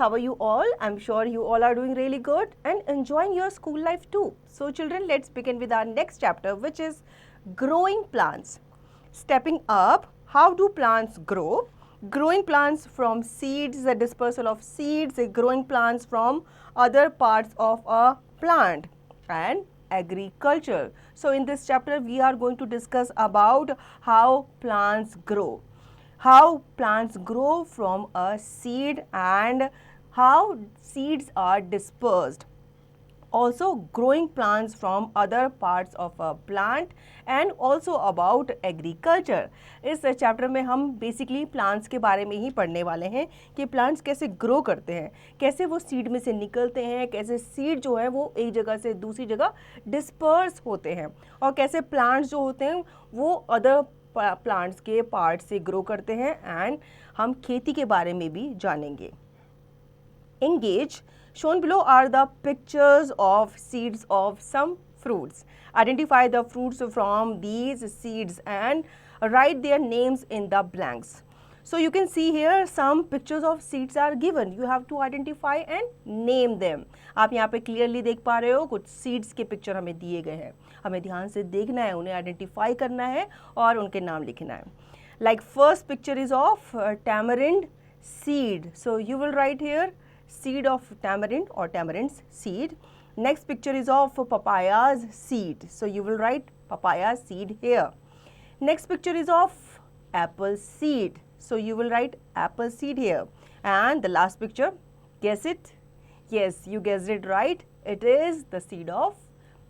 how are you all? I'm sure you all are doing really good and enjoying your school life too. So children, let's begin with our next chapter, which is growing plants. Stepping up, how do plants grow? Growing plants from seeds, the dispersal of seeds, growing plants from other parts of a plant, and agriculture. So in this chapter, we are going to discuss about how plants grow. How plants grow from a seed and how seeds are dispersed. Also growing plants from other parts of a plant and also about agriculture. इस chapter में हम basically plants के बारे में ही पढ़ने वाले हैं कि प्लांट्स कैसे ग्रो करते हैं, कैसे वो सीड में से निकलते हैं, कैसे सीड जो है वो एक जगह से दूसरी जगह डिस्पर्स होते हैं और कैसे प्लांट्स जो होते हैं वो अदर प्लांट्स के पार्ट से ग्रो करते हैं एंड हम खेती के बारे में भी जानेंगे. Engage. Shown below are the pictures of seeds of some fruits. Identify the fruits from these seeds and write their names in the blanks. So you can see here some pictures of seeds are given. You have to identify and name them. आप यहाँ पे clearly देख पा रहे हो कुछ seeds के picture हमें दिए गए हैं. हमें ध्यान से देखना है, उन्हें identify करना है और उनके नाम लिखना है. Like first picture is of tamarind seed. So you will write here seed of tamarind or tamarind's seed. Next picture is of papaya's seed. So you will write papaya seed here. Next picture is of apple seed. So you will write apple seed here. And the last picture, guess it? Yes, you guessed it right. It is the seed of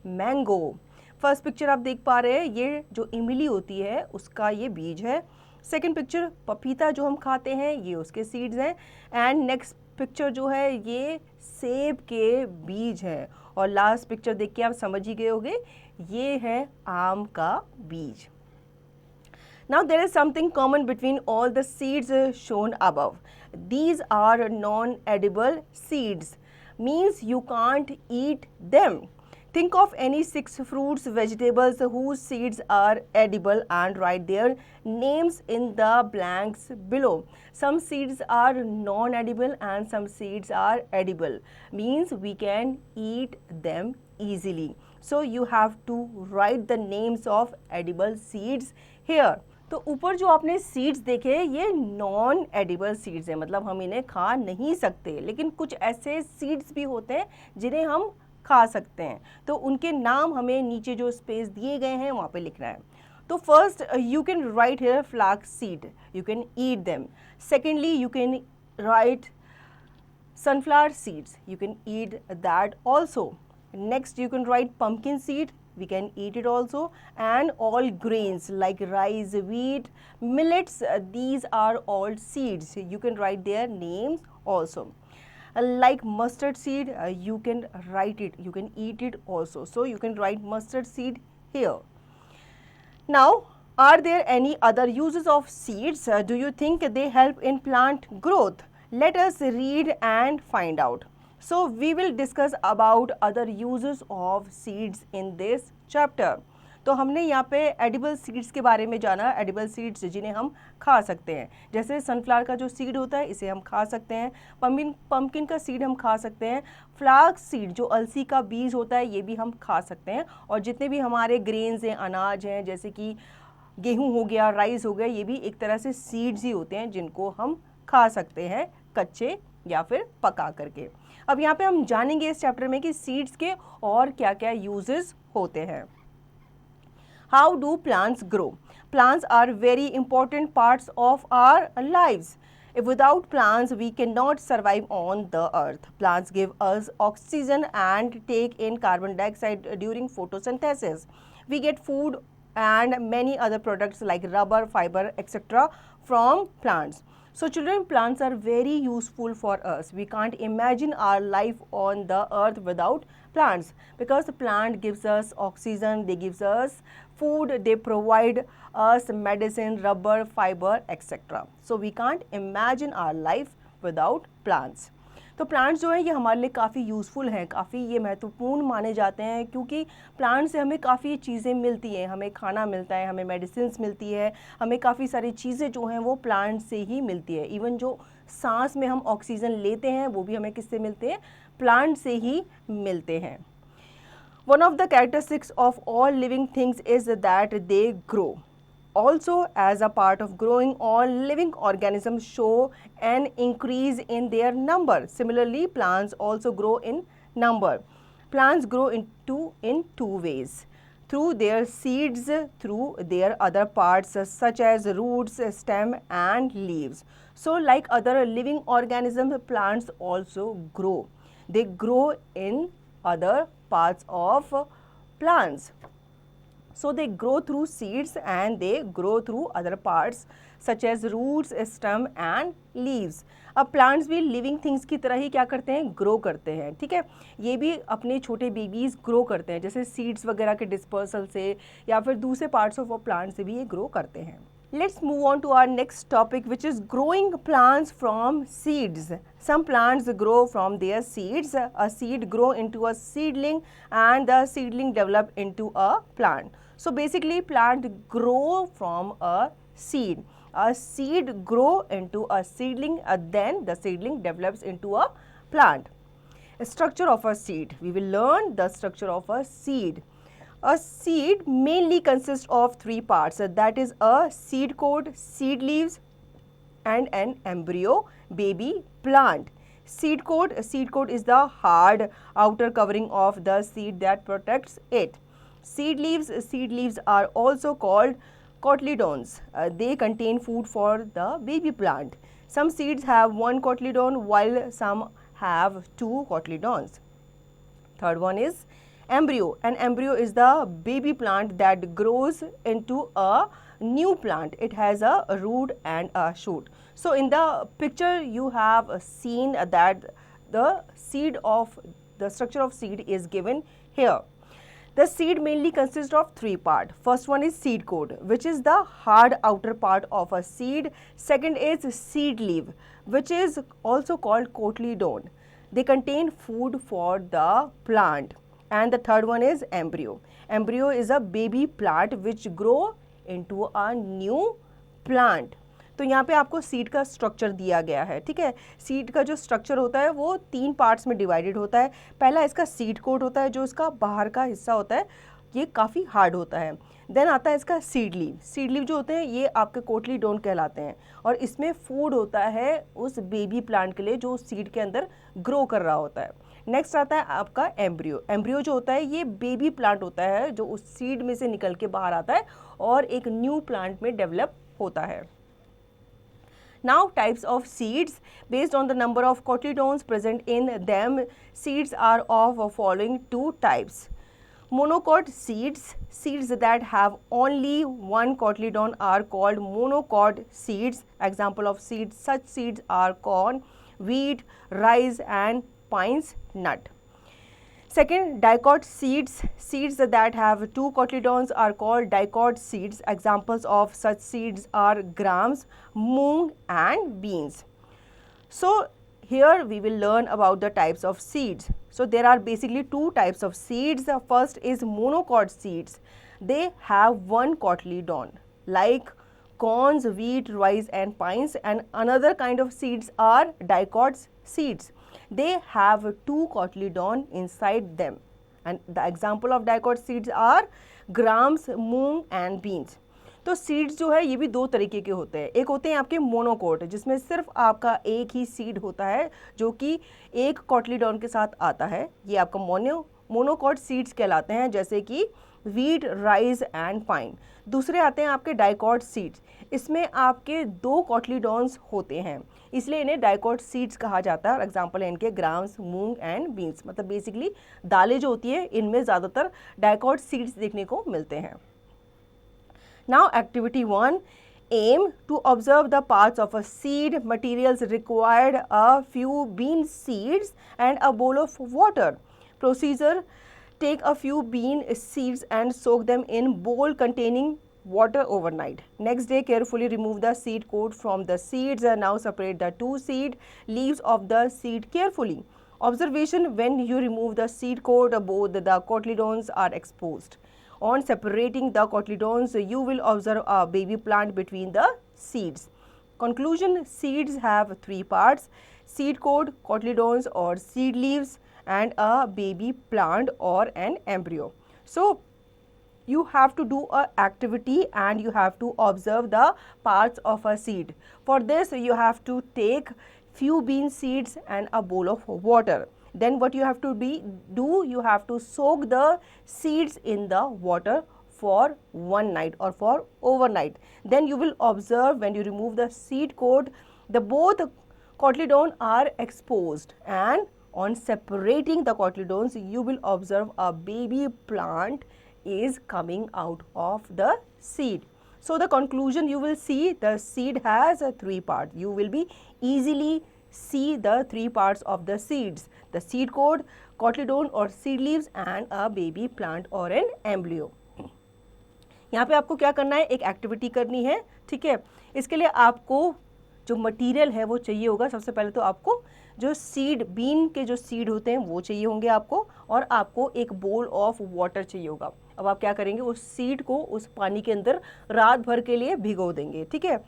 mango. First picture आप देख पा रहे हैं, ये जो इमली होती है उसका ये बीज है. सेकेंड पिक्चर पपीता जो हम खाते हैं ये उसके सीड्स हैं. एंड नेक्स्ट पिक्चर जो है ये सेब के बीज हैं. और लास्ट पिक्चर देख के आप समझ ही गए होंगे ये है आम का बीज. Now there is something common between all the seeds shown above. These are non-edible seeds, means you can't eat them. Think of any 6 fruits, vegetables whose seeds are edible and write their names in the blanks below. Some seeds are non-edible and some seeds are edible, means we can eat them easily. So you have to write the names of edible seeds here. तो ऊपर जो आपने seeds देखे ये non edible seeds हैं, मतलब हम इन्हें खा नहीं सकते, लेकिन कुछ ऐसे सीड्स भी होते हैं जिन्हें हम खा सकते हैं. तो उनके नाम हमें नीचे जो स्पेस दिए गए हैं वहाँ पे लिखना है. तो first you can write here flax seed, you can eat them. Secondly you can write sunflower seeds, you can eat that also. Next you can write pumpkin seed, we can eat it also. And all grains like rice, wheat, millets, these are all seeds, you can write their names also. Like mustard seed, you can write it, you can eat it also, so you can write mustard seed here. Now are there any other uses of seeds? Do you think they help in plant growth? Let us read and find out. So we will discuss about other uses of seeds in this chapter. तो हमने यहाँ पे edible seeds के बारे में जाना. Edible seeds जिन्हें हम खा सकते हैं, जैसे सनफ्लावर का जो सीड होता है इसे हम खा सकते हैं, पम्पकिन का सीड हम खा सकते हैं, फ्लाक्स सीड जो अलसी का बीज होता है ये भी हम खा सकते हैं. और जितने भी हमारे ग्रेन्स हैं, अनाज हैं, जैसे कि गेहूँ हो गया, राइस हो गया, ये भी एक तरह से सीड्स ही होते हैं जिनको हम खा सकते हैं कच्चे या फिर पका करके. अब यहाँ पे हम जानेंगे इस चैप्टर में कि सीड्स के और क्या क्या यूजेस होते हैं. How do plants grow? Plants are very important parts of our lives. If without plants, we cannot survive on the earth. Plants give us oxygen and take in carbon dioxide during photosynthesis. We get food and many other products like rubber, fiber, etc. from plants. So children, plants are very useful for us. We can't imagine our life on the earth without plants, because the plant gives us oxygen, they gives us food, they provide us medicine, rubber, fiber, etc. So we can't imagine our life without plants. तो plants जो है ये हमारे लिए काफ़ी useful हैं, काफ़ी ये महत्वपूर्ण माने जाते हैं, क्योंकि प्लांट से हमें काफ़ी चीज़ें मिलती हैं, हमें खाना मिलता है, हमें मेडिसिन्स मिलती है, हमें काफ़ी सारी चीज़ें जो हैं वो प्लांट से ही मिलती है। इवन जो सांस में हम ऑक्सीजन लेते हैं वो भी हमें किससे मिलते हैं, प्लांट से ही मिलते हैं। One of the characteristics of all living things is that they grow. Also, as a part of growing, all living organisms show an increase in their number. Similarly, plants also grow in number. Plants grow in two ways: through their seeds, through their other parts such as roots, stem and leaves. So like other living organisms, plants also grow. They grow in other parts of plants. So they grow through seeds and they grow through other parts such as roots, stem and leaves. अब plants भी living things की तरह ही क्या करते हैं, grow करते हैं, ठीक है। ये भी अपने छोटे बेबीज ग्रो करते हैं, जैसे सीड्स वगैरह के डिस्पर्सल से या फिर दूसरे पार्ट्स ऑफ प्लांट से भी ये ग्रो करते हैं। Let's move on to our next topic, which is growing plants from seeds. Some plants grow from their seeds. A seed grow into a seedling and the seedling develop into a plant. So basically plant grow from a seed. A seed grow into a seedling, then the seedling develops into a plant. Structure of a seed. We will learn the structure of a seed. A seed mainly consists of three parts, that is a seed coat, seed leaves and an embryo baby plant. Seed coat is the hard outer covering of the seed that protects it. Seed leaves are also called cotyledons. They contain food for the baby plant. Some seeds have one cotyledon while some have two cotyledons. Third one is embryo. An embryo is the baby plant that grows into a new plant. It has a root and a shoot. So in the picture you have seen that the structure of seed is given here. The seed mainly consists of three parts. First one is seed coat, which is the hard outer part of a seed. Second is seed leaf, which is also called cotyledon. They contain food for the plant. And the third one is embryo. Embryo is a baby plant which grow into a new plant. तो यहाँ पे आपको seed का structure दिया गया है, ठीक है। सीड का जो स्ट्रक्चर होता है वो तीन पार्ट्स में डिवाइडेड होता है। पहला इसका सीड कोट होता है, जो इसका बाहर का हिस्सा होता है ये काफ़ी हार्ड होता है। देन आता है इसका सीड लीव। सीड लीव जो होते हैं ये आपके कोटलीडोन कहलाते हैं और इसमें फूड होता है उस बेबी प्लांट के लिए जो सीड के अंदर ग्रो कर रहा होता है। नेक्स्ट आता है आपका एम्ब्रियो। एम्ब्रियो जो होता है ये बेबी प्लांट होता है जो उस सीड में से निकल के बाहर आता है और एक न्यू प्लांट में डेवलप होता है। Now types of seeds. Based on the number of cotyledons present in them, seeds are of following two types. Monocot seeds. Seeds that have only one cotyledon are called monocot seeds. Example of seeds. Such seeds are corn, wheat, rice and pine's nut. Second, dicot seeds. Seeds that have two cotyledons are called dicot seeds. Examples of such seeds are grams, moong and beans. So here we will learn about the types of seeds. So there are basically two types of seeds. The first is monocot seeds. They have one cotyledon like corns, wheat, rice and pines, and another kind of seeds are dicot seeds. They have two cotyledon inside them, and the example of dicot seeds are grams, moong and beans. तो seeds जो है ये भी दो तरीके के होते हैं। एक होते हैं आपके मोनोकोट जिसमें सिर्फ आपका एक ही सीड होता है जो कि एक कोटलीडॉन के साथ आता है, ये आपका मोनोकोट सीड्स कहलाते हैं, जैसे कि व्हीट, राइस एंड पाइन। दूसरे आते हैं आपके डाइकॉट सीड्स, इसमें आपके दो कोटलीडॉन्स होते हैं, इसलिए इन्हें डाइकॉट सीड्स कहा जाता है और एग्जांपल है इनके ग्राम्स, मूंग एंड बीन्स। मतलब बेसिकली दालें जो होती है इनमें ज़्यादातर डाइकॉट सीड्स देखने को मिलते हैं। Now activity 1, aim to observe the parts of a seed. Materials required: a few bean seeds and a bowl of water. Procedure: take a few bean seeds and soak them in bowl containing water overnight. Next day, carefully remove the seed coat from the seeds and now separate the two seed leaves of the seed carefully. Observation: when you remove the seed coat, both the cotyledons are exposed. On separating the cotyledons, you will observe a baby plant between the seeds. Conclusion: seeds have three parts: seed coat, cotyledons or seed leaves, and a baby plant or an embryo. So, you have to do a activity and you have to observe the parts of a seed. For this, you have to take few bean seeds and a bowl of water. Then what you have to do, you have to soak the seeds in the water for one night or for overnight. Then you will observe when you remove the seed coat, the both cotyledons are exposed, and on separating the cotyledons, you will observe a baby plant is coming out of the seed. So the conclusion, you will see the seed has a three parts. You will be easily see the three parts of the seeds: the seed coat, cotyledon or seed leaves, and a baby plant or an embryo. यहाँ पे आपको क्या करना है, एक activity करनी है, ठीक है। इसके लिए आपको जो मटेरियल है वो चाहिए होगा। सबसे पहले तो आपको जो सीड, बीन के जो सीड होते हैं वो चाहिए होंगे आपको, और आपको एक बोल ऑफ वाटर चाहिए होगा। अब आप क्या करेंगे, उस सीड को उस पानी के अंदर रात भर के लिए भिगो देंगे, ठीक है।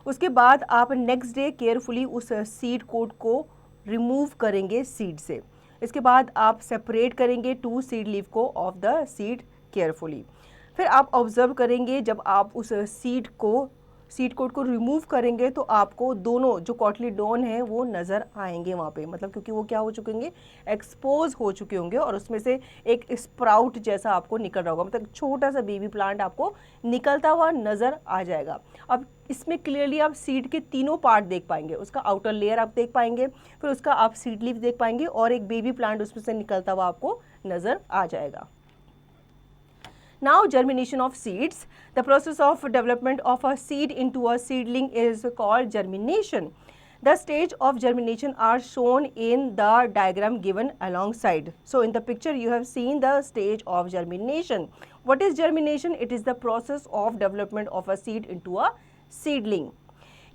उसके बाद आप नेक्स्ट डे केयरफुली उस सीड कोट को रिमूव करेंगे सीड से। इसके बाद आप सेपरेट करेंगे टू सीड लीफ को ऑफ द सीड केयरफुली। फिर आप ऑब्जर्व करेंगे, जब आप उस सीड कोट को रिमूव करेंगे तो आपको दोनों जो कॉटलीडोन है वो नज़र आएंगे वहाँ पे, मतलब क्योंकि वो क्या हो चुके होंगे, एक्सपोज हो चुके होंगे, और उसमें से एक स्प्राउट जैसा आपको निकल रहा होगा, मतलब छोटा सा बेबी प्लांट आपको निकलता हुआ नज़र आ जाएगा। अब इसमें क्लियरली आप सीड के तीनों पार्ट देख पाएंगे, उसका आउटर लेयर आप देख पाएंगे, फिर उसका आप सीड लीफ देख पाएंगे, और एक बेबी प्लांट उसमें से निकलता हुआ आपको नज़र आ जाएगा। Now, germination of seeds. The process of development of a seed into a seedling is called germination. The stage of germination are shown in the diagram given alongside. So, in the picture you have seen the stage of germination. What is germination? It is the process of development of a seed into a seedling.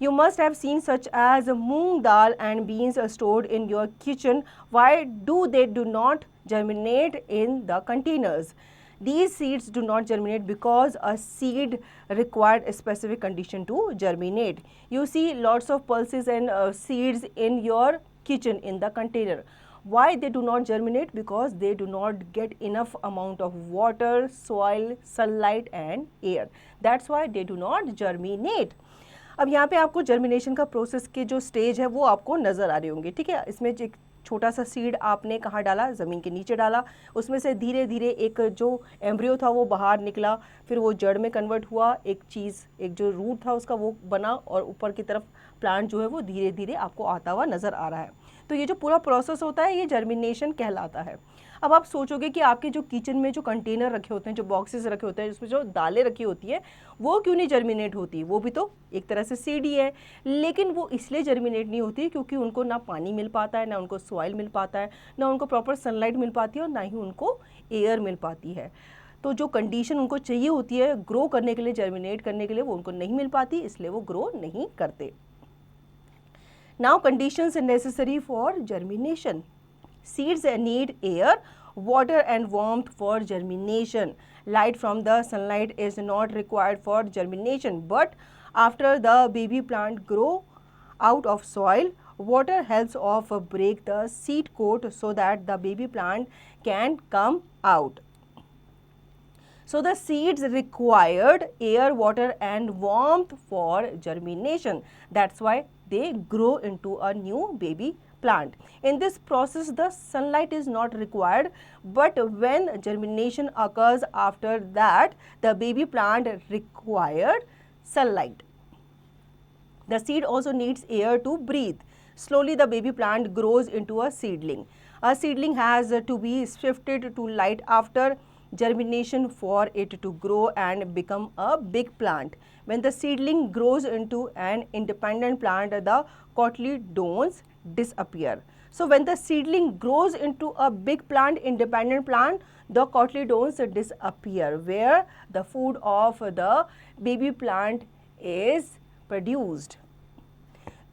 You must have seen such as moong dal and beans stored in your kitchen. Why do they do not germinate in the containers? These seeds do not germinate because a seed required a specific condition to germinate. You see lots of pulses and seeds in your kitchen in the container. Why they do not germinate? Because they do not get enough amount of water, soil, sunlight and air. That's why they do not germinate. अब यहाँ पे आपको germination का process के जो stage है वो आपको नज़र आ रहे होंगे, ठीक है। इसमें एक छोटा सा सीड आपने कहाँ डाला, ज़मीन के नीचे डाला, उसमें से धीरे धीरे एक जो एम्ब्रियो था वो बाहर निकला, फिर वो जड़ में कन्वर्ट हुआ, एक जो रूट था उसका वो बना, और ऊपर की तरफ प्लांट जो है वो धीरे धीरे आपको आता हुआ नज़र आ रहा है। तो ये जो पूरा प्रोसेस होता है ये जर्मिनेशन कहलाता है। अब आप सोचोगे कि आपके जो किचन में जो कंटेनर रखे होते हैं, जो बॉक्सेस रखे होते हैं, जिसमें जो दालें रखी होती है वो क्यों नहीं जर्मिनेट होती? वो भी तो एक तरह से सीड ही है, लेकिन वो इसलिए जर्मिनेट नहीं होती क्योंकि उनको ना पानी मिल पाता है, ना उनको सॉइल मिल पाता है, ना उनको प्रॉपर सनलाइट मिल पाती है, और ना ही उनको एयर मिल पाती है। तो जो कंडीशन उनको चाहिए होती है ग्रो करने के लिए, जर्मिनेट करने के लिए, वो उनको नहीं मिल पाती, इसलिए वो ग्रो नहीं करते। Now conditions necessary for germination. Seeds need air, water and warmth for germination. Light from the sunlight is not required for germination, but after the baby plant grow out of soil, water helps of break the seed coat so that the baby plant can come out. So the seeds required air, water and warmth for germination. That's why they grow into a new baby plant. In this process, the sunlight is not required, but when germination occurs after that, the baby plant required sunlight. The seed also needs air to breathe. Slowly, the baby plant grows into a seedling. A seedling has to be shifted to light after germination for it to grow and become a big plant. When the seedling grows into an independent plant, the cotyledons disappear. So when the seedling grows into a big plant, independent plant, the cotyledons disappear where the food of the baby plant is produced.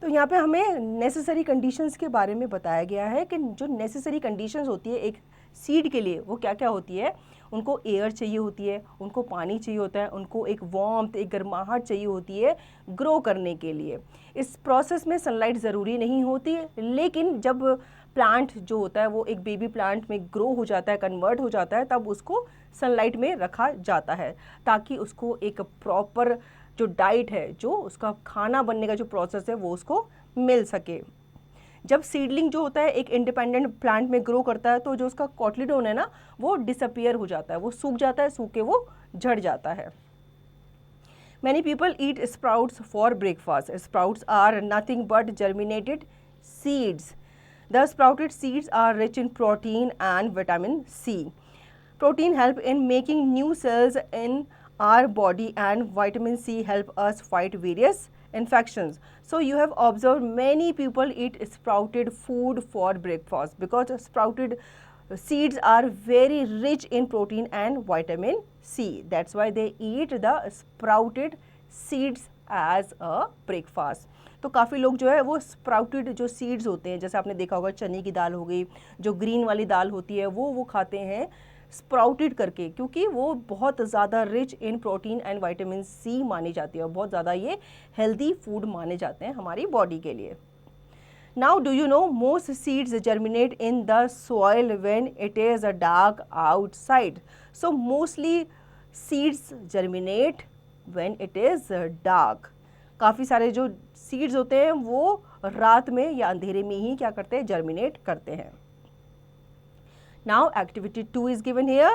तो यहाँ पे हमें necessary conditions के बारे में बताया गया है कि जो नेसेसरी कंडीशंस होती है एक सीड के लिए वो क्या क्या होती है. उनको एयर चाहिए होती है, उनको पानी चाहिए होता है, उनको एक वार्मथ, एक गर्माहट चाहिए होती है ग्रो करने के लिए. इस प्रोसेस में सनलाइट ज़रूरी नहीं होती है, लेकिन जब प्लांट जो होता है वो एक बेबी प्लांट में ग्रो हो जाता है, कन्वर्ट हो जाता है, तब उसको सनलाइट में रखा जाता है ताकि उसको एक प्रॉपर जो डाइट है, जो उसका खाना बनने का जो प्रोसेस है वो उसको मिल सके. जब सीडलिंग जो होता है एक इंडिपेंडेंट प्लांट में ग्रो करता है तो जो उसका कोटलीडोन है ना वो डिसअपियर हो जाता है, वो सूख जाता है, सूख के वो झड़ जाता है. Many people eat sprouts for breakfast. Sprouts are nothing but germinated seeds. The sprouted seeds are rich in protein and vitamin C. Protein help in making new cells in our body and vitamin C help us fight various infections. So you have observed many people eat sprouted food for breakfast because sprouted seeds are very rich in protein and vitamin C. That's why they eat the sprouted seeds as a breakfast. तो काफ़ी लोग जो है वो sprouted जो seeds होते हैं, जैसे आपने देखा होगा चने की दाल हो गई, जो ग्रीन वाली दाल होती है वो खाते हैं स्प्राउटेड करके, क्योंकि वो बहुत ज़्यादा rich in protein and vitamin C मानी जाती है और बहुत ज़्यादा ये हेल्दी फूड माने जाते हैं हमारी बॉडी के लिए. Now do you know most seeds germinate in the soil when it is dark outside. So mostly seeds germinate when it is dark. काफ़ी सारे जो सीड्स होते हैं वो रात में या अंधेरे में ही क्या करते हैं, जर्मिनेट करते हैं. Now activity 2 is given here.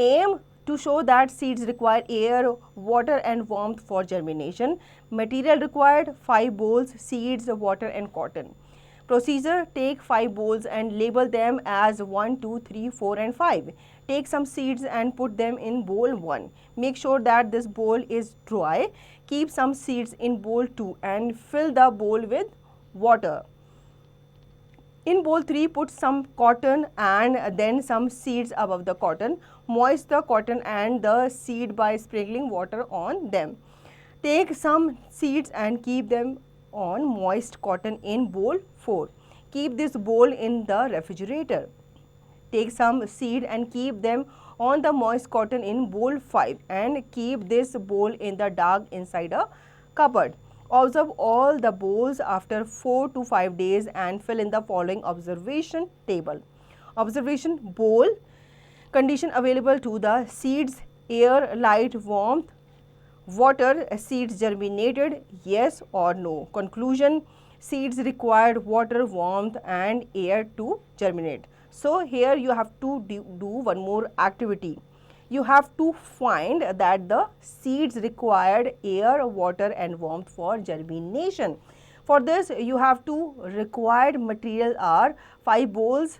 Aim to show that seeds require air, water and warmth for germination. Material required 5 bowls, seeds, water and cotton. Procedure: take 5 bowls and label them as 1, 2, 3, 4 and 5. Take some seeds and put them in bowl 1. Make sure that this bowl is dry. Keep some seeds in bowl 2 and fill the bowl with water. In bowl 3, put some cotton and then some seeds above the cotton. Moist the cotton and the seed by sprinkling water on them. Take some seeds and keep them on moist cotton in bowl 4. Keep this bowl in the refrigerator. Take some seed and keep them on the moist cotton in bowl 5 and keep this bowl in the dark inside a cupboard. Observe all the bowls after 4 to 5 days and fill in the following observation table. Observation: bowl, condition available to the seeds, air, light, warmth, water, seeds germinated, yes or no. Conclusion: seeds required water, warmth and air to germinate. So here you have to do one more activity. You have to find that the seeds required air, water and warmth for germination. For this you have to required material are 5 bowls,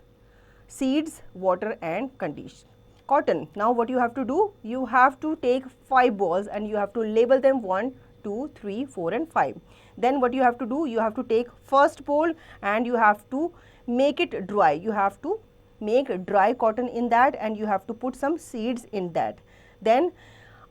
seeds, water and cotton. Now what you have to do? You have to take 5 balls and you have to label them 1, 2, 3, 4 and 5. Then what you have to do? You have to take first bowl and you have to make it dry. You have to make dry cotton in that and you have to put some seeds in that. Then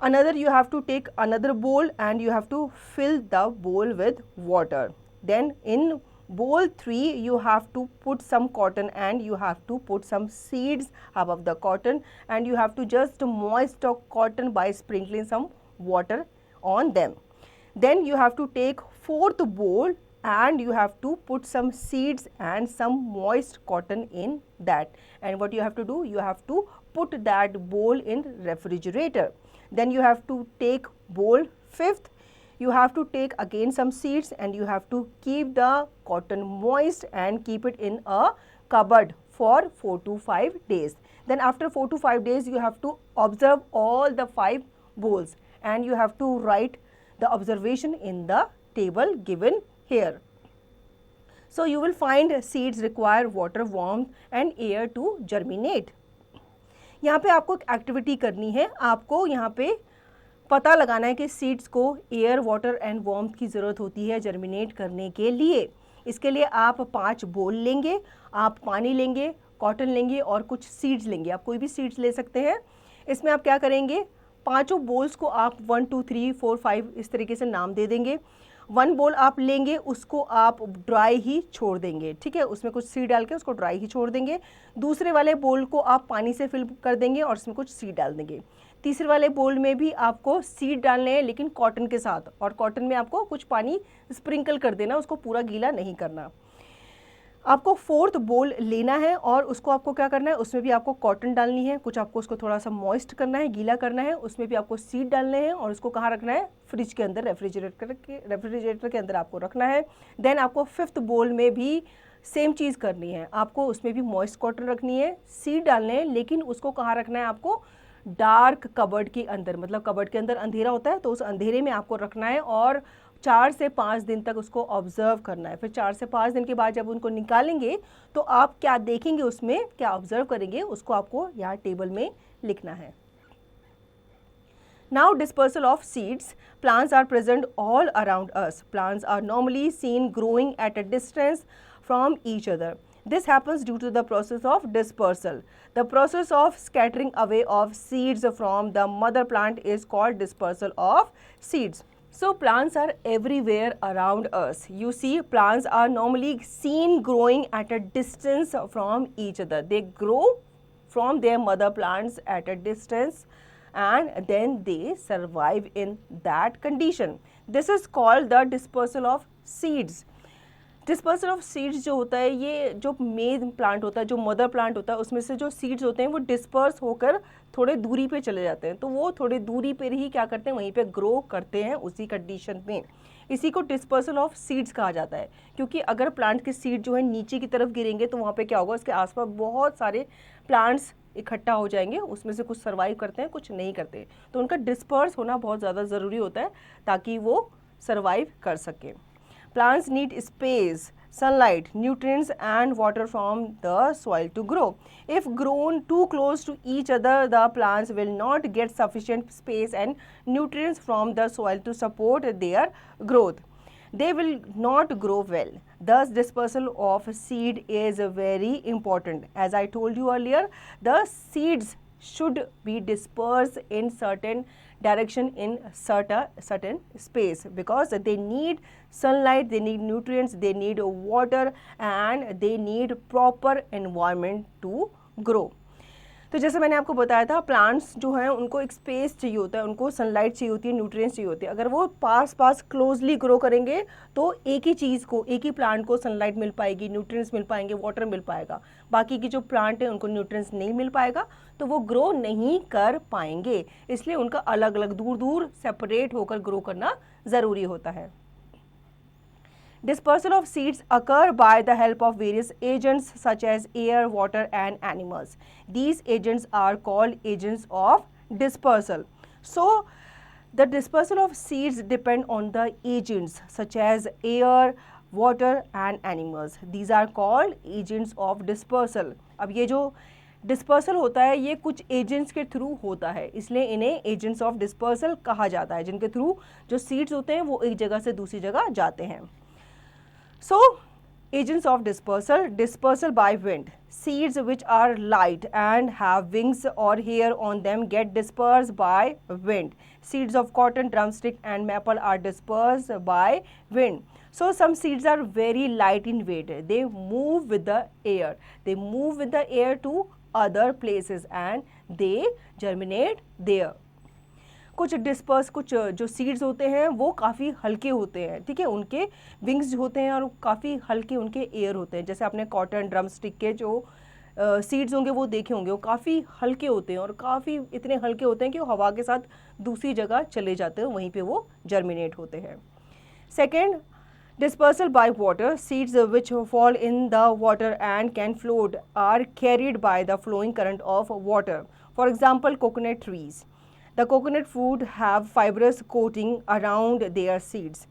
another, you have to take another bowl and you have to fill the bowl with water. Then in bowl 3 you have to put some cotton and you have to put some seeds above the cotton and you have to just moist the cotton by sprinkling some water on them. Then you have to take fourth bowl and you have to put some seeds and some moist cotton in that. And what you have to do? You have to put that bowl in refrigerator. Then you have to take bowl 5th. You have to take again some seeds and you have to keep the cotton moist and keep it in a cupboard for 4 to 5 days. Then after 4 to 5 days you have to observe all the 5 bowls and you have to write the observation in the table given here. So you will find seeds require water, warmth and air to germinate. यहाँ पे आपको एक activity करनी है, आपको यहाँ पे पता लगाना है कि सीड्स को एयर, वाटर एंड वार्मथ की ज़रूरत होती है जर्मिनेट करने के लिए. इसके लिए आप 5 बोल लेंगे, आप पानी लेंगे, कॉटन लेंगे और कुछ सीड्स लेंगे। आप कोई भी सीड्स ले सकते हैं। इसमें आप क्या करेंगे, पांचों बोल्स को आप 1 2 3 4 5 इस तरीके से नाम दे देंगे। 1 बोल आप लेंगे, उसको आप ड्राई ही छोड़ देंगे, ठीक है, उसमें कुछ सीड डाल के उसको ड्राई ही छोड़ देंगे। दूसरे वाले बोल को आप पानी से फिल कर देंगे और उसमें कुछ सीड डाल देंगे। तीसरे वाले बोल में भी आपको सीड डालने हैं, लेकिन कॉटन के साथ, और कॉटन में आपको कुछ पानी स्प्रिंकल कर देना, उसको पूरा गीला नहीं करना। आपको 4th बोल लेना है और उसको आपको क्या करना है, उसमें भी आपको कॉटन डालनी है, कुछ आपको उसको थोड़ा सा मॉइस्ट करना है, गीला करना है, उसमें भी आपको सीड डालने हैं और उसको कहाँ रखना है, फ्रिज के अंदर, रेफ्रिजरेटर के अंदर आपको रखना है। देन आपको 5th बोल में भी सेम चीज़ करनी है, आपको उसमें भी मॉइस्ट कॉटन रखनी है, सीड डालने हैं, लेकिन उसको कहाँ रखना है, आपको डार्क कबर्ड के अंदर, मतलब कबर्ड के अंदर अंधेरा होता है तो उस अंधेरे में आपको रखना है और 4 से 5 दिन तक उसको ऑब्जर्व करना है। फिर 4 से 5 दिन के बाद जब उनको निकालेंगे तो आप क्या देखेंगे, उसमें क्या ऑब्जर्व करेंगे, उसको आपको यहाँ टेबल में लिखना है। Now dispersal of seeds. Plants are present all around us. Plants are normally seen growing at a distance from each other. This happens due to the process of dispersal. The process of scattering away of seeds from the mother plant is called dispersal of seeds. So plants are everywhere around us. You see, plants are normally seen growing at a distance from each other. They grow from their mother plants at a distance and then they survive in that condition. This is called the dispersal of seeds. Dispersal of seeds जो होता है, ये जो main plant होता है, जो mother plant होता है, उसमें से जो सीड्स होते हैं वो डिस्पर्स होकर थोड़े दूरी पे चले जाते हैं, तो वो थोड़े दूरी पे ही क्या करते हैं, वहीं पे ग्रो करते हैं उसी कंडीशन में। इसी को डिस्पर्सल ऑफ सीड्स कहा जाता है, क्योंकि अगर प्लांट के सीड जो है नीचे की तरफ गिरेंगे तो वहाँ पे क्या होगा, उसके आसपास बहुत सारे प्लांट्स इकट्ठा हो जाएंगे, उसमें से कुछ सर्वाइव करते हैं, कुछ नहीं करते, तो उनका डिस्पर्स होना बहुत ज़्यादा ज़रूरी होता है ताकि वो सर्वाइव कर सकें। Plants need space, sunlight, nutrients and water from the soil to grow. If grown too close to each other, the plants will not get sufficient space and nutrients from the soil to support their growth. They will not grow well. Thus, dispersal of seed is very important. As I told you earlier, the seeds should be dispersed in certain direction in certain space, because they need sunlight, they need nutrients, they need water and they need proper environment to grow. तो जैसे मैंने आपको बताया था, plants जो हैं उनको एक स्पेस चाहिए होता है, उनको सनलाइट चाहिए होती है, न्यूट्रिएंट्स चाहिए होती है। अगर वो पास पास क्लोजली ग्रो करेंगे तो एक ही चीज़ को, एक ही प्लांट को सनलाइट मिल पाएगी, न्यूट्रिएंट्स मिल पाएंगे, वाटर मिल पाएगा। बाकी की जो प्लांट है उनको न्यूट्रिएंट्स नहीं मिल पाएगा तो वो ग्रो नहीं कर पाएंगे, इसलिए उनका अलग अलग दूर दूर सेपरेट होकर ग्रो करना ज़रूरी होता है। Dispersal of seeds occur by the help of various agents such as air, water and animals. These agents are called agents of dispersal. So, the dispersal of seeds depend on the agents such as air, water and animals. These are called agents of dispersal. अब ये जो dispersal होता है ये कुछ agents के through होता है, इसलिए इन्हें एजेंट्स ऑफ डिस्पर्सल कहा जाता है, जिनके थ्रू जो सीड्स होते हैं वो एक जगह से दूसरी जगह जाते हैं। So, agents of dispersal, dispersal by wind. Seeds which are light and have wings or hair on them get dispersed by wind. Seeds of cotton, drumstick and maple are dispersed by wind. So, some seeds are very light in weight. They move with the air. They move with the air to other places and they germinate there. कुछ disperse, कुछ जो seeds होते हैं वो काफ़ी हल्के होते हैं, ठीक है, उनके विंग्स होते हैं और काफ़ी हल्के उनके एयर होते हैं। जैसे आपने कॉटन, ड्रम स्टिक के जो सीड्स होंगे वो देखे होंगे, वो काफ़ी हल्के होते हैं और काफ़ी इतने हल्के होते हैं कि वो हवा के साथ दूसरी जगह चले जाते हैं, वहीं पे वो जर्मिनेट होते हैं। Second, dispersal by water. Seeds which fall in the water and can float are carried by the flowing current of water. For example, coconut trees. The coconut fruit have fibrous coating around their seeds.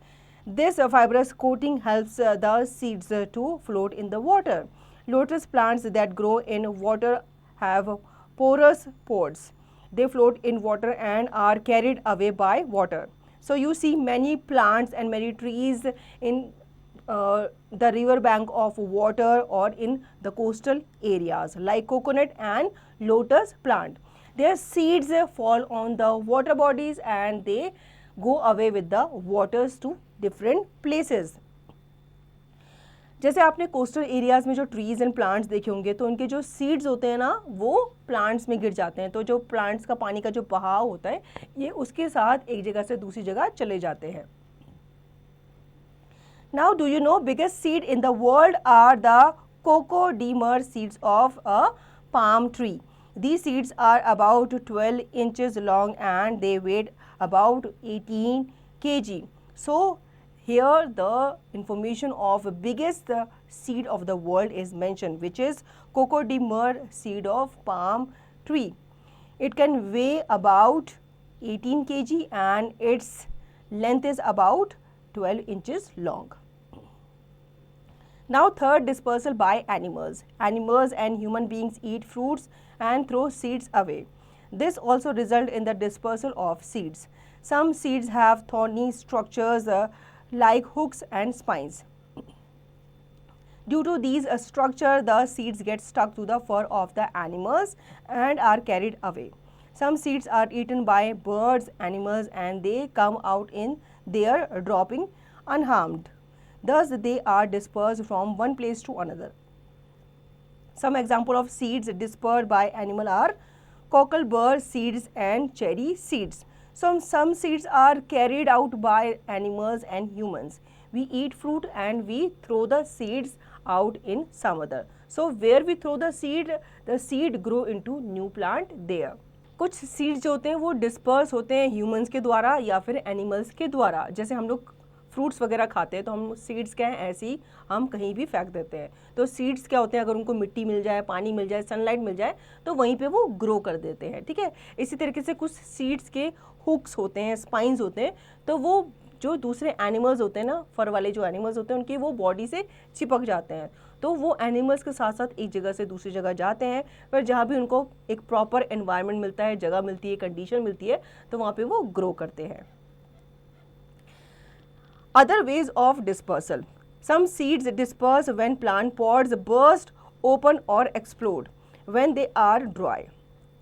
This fibrous coating helps the seeds to float in the water. Lotus plants that grow in water have porous pods. They float in water and are carried away by water. So you see many plants and many trees in the river bank of water or in the coastal areas like coconut and lotus plant. Their seeds fall on the water bodies and they go away with the waters to different places. जैसे आपने coastal areas में जो trees and plants देखे होंगे तो उनके जो seeds होते हैं ना वो प्लांट्स में गिर जाते हैं, तो जो प्लांट्स का पानी का जो बहाव होता है ये उसके साथ एक जगह से दूसरी जगह चले जाते हैं. Now do you know biggest seed in the world are the cocodemer seeds of a palm tree. These seeds are about 12 inches long and they weigh about 18 kg. So here the information of biggest seed of the world is mentioned, which is cocodemer seed of palm tree. It can weigh about 18 kg and its length is about 12 inches long. Now third, dispersal by animals. Animals and human beings eat fruits and throw seeds away. This also results in the dispersal of seeds. Some seeds have thorny structures like hooks and spines. Due to these structure, the seeds get stuck to the fur of the animals and are carried away. Some seeds are eaten by birds, animals, and they come out in their dropping unharmed. Thus, they are dispersed from one place to another. Some example of seeds dispersed by animal are cocklebur seeds and cherry seeds. Some seeds are carried out by animals and humans. We eat fruit and we throw the seeds out in some other. So, where we throw the seed grow into new plant there. कुछ seeds जो होते हैं वो disperse होते हैं humans के द्वारा या फिर एनिमल्स के द्वारा. जैसे हम लोग फ्रूट्स वगैरह खाते हैं तो हम सीड्स क्या हैं ऐसे ही हम कहीं भी फेंक देते हैं. तो सीड्स क्या होते हैं, अगर उनको मिट्टी मिल जाए, पानी मिल जाए, सनलाइट मिल जाए तो वहीं पे वो ग्रो कर देते हैं. ठीक है. इसी तरीके से कुछ सीड्स के हुक्स होते हैं, स्पाइंस होते हैं, तो वो जो दूसरे एनिमल्स होते हैं ना, फर वाले जो एनिमल्स होते हैं उनकी वो बॉडी से चिपक जाते हैं, तो वो एनिमल्स के साथ साथ एक जगह से दूसरी जगह जाते हैं, पर जहाँ भी उनको एक प्रॉपर एनवायरनमेंट मिलता है, जगह मिलती है, कंडीशन मिलती है, तो वहाँ पे वो ग्रो करते हैं. Other ways of dispersal. Some seeds disperse when plant pods burst open or explode when they are dry.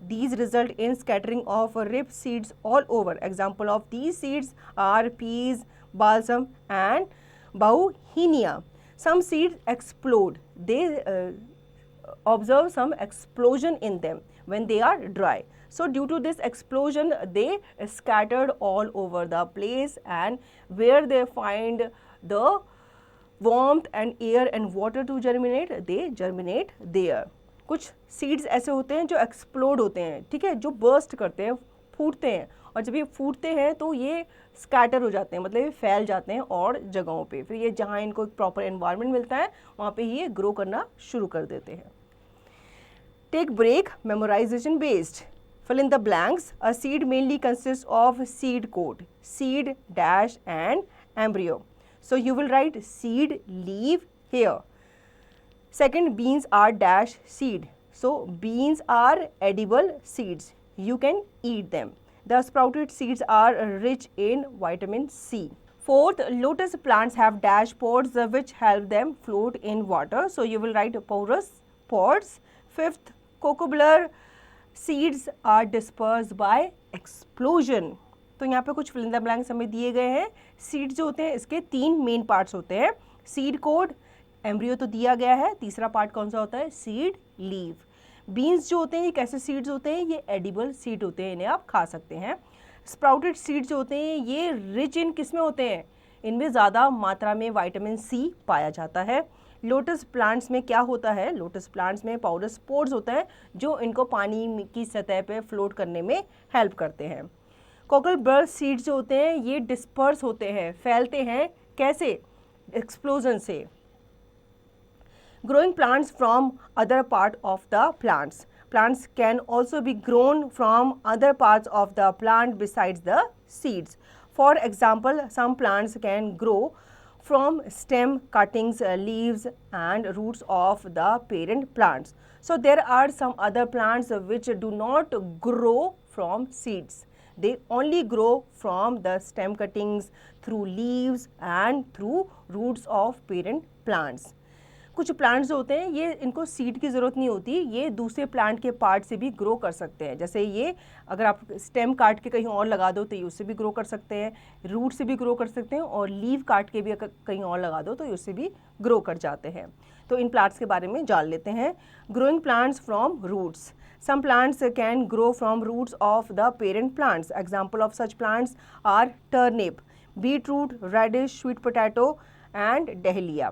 These result in scattering of ripe seeds all over. Example of these seeds are peas, balsam and bauhinia. Some seeds explode. They observe some explosion in them when they are dry. So due to this explosion, they scattered all over the place, and where they find the warmth and air and water to germinate, they germinate there. कुछ seeds ऐसे होते हैं जो explode होते हैं, ठीक है, जो बर्स्ट करते हैं, फूटते हैं, और जब ये फूटते हैं तो ये स्कैटर हो जाते हैं, मतलब ये फैल जाते हैं और जगहों पे, फिर ये जहाँ इनको एक प्रॉपर एनवायरनमेंट मिलता है वहाँ पे ये ग्रो करना शुरू कर देते हैं. Take break, memorization based. Fill in the blanks. A seed mainly consists of seed coat, seed dash and embryo. So you will write seed leaf here. Second, beans are dash seed. So beans are edible seeds. You can eat them. The sprouted seeds are rich in vitamin C. Fourth, lotus plants have dash pods which help them float in water. So you will write porous pods. Fifth, cocoblur seeds are disperse by explosion. तो यहाँ पे कुछ fill in the blanks हमें दिए गए हैं. Seed जो होते हैं इसके 3 मेन पार्ट्स होते हैं. सीड कोड, एम्ब्रियो तो दिया गया है, तीसरा पार्ट कौन सा होता है, सीड लीफ. बीन्स जो होते हैं ये कैसे सीड्स होते हैं, ये एडिबल सीड होते हैं, इन्हें आप खा सकते हैं. स्प्राउटेड सीड्स जो होते हैं ये रिच इन किस में होते हैं, इनमें ज़्यादा मात्रा में विटामिन सी पाया जाता है. लोटस प्लांट्स में क्या होता है, लोटस प्लांट्स में पाउडर स्पोर्स होता है जो इनको पानी की सतह पे फ्लोट करने में हेल्प करते हैं. कॉकलबर्ड सीड्स जो होते हैं ये डिस्पर्स होते हैं, फैलते हैं, कैसे, एक्सप्लोजन से. Growing plants from other part of the plants. Plants can also be grown from other parts of the plant besides the seeds. For example, some plants can grow from stem cuttings, leaves and roots of the parent plants. So there are some other plants which do not grow from seeds. they only grow from the stem cuttings, through leaves and through roots of parent plants. कुछ plants जो होते हैं ये इनको seed की ज़रूरत नहीं होती, ये दूसरे प्लांट के पार्ट से भी ग्रो कर सकते हैं. जैसे ये अगर आप स्टेम काट के कहीं और लगा दो तो ये उससे भी ग्रो कर सकते हैं, रूट से भी ग्रो कर सकते हैं, और लीव काट के भी अगर कहीं और लगा दो तो उससे भी ग्रो कर जाते हैं. तो इन प्लांट्स के बारे में जान लेते हैं. Growing plants from roots. Some plants can grow from roots of the parent plants. Example of such plants are turnip, beetroot, radish, sweet potato and dahlia.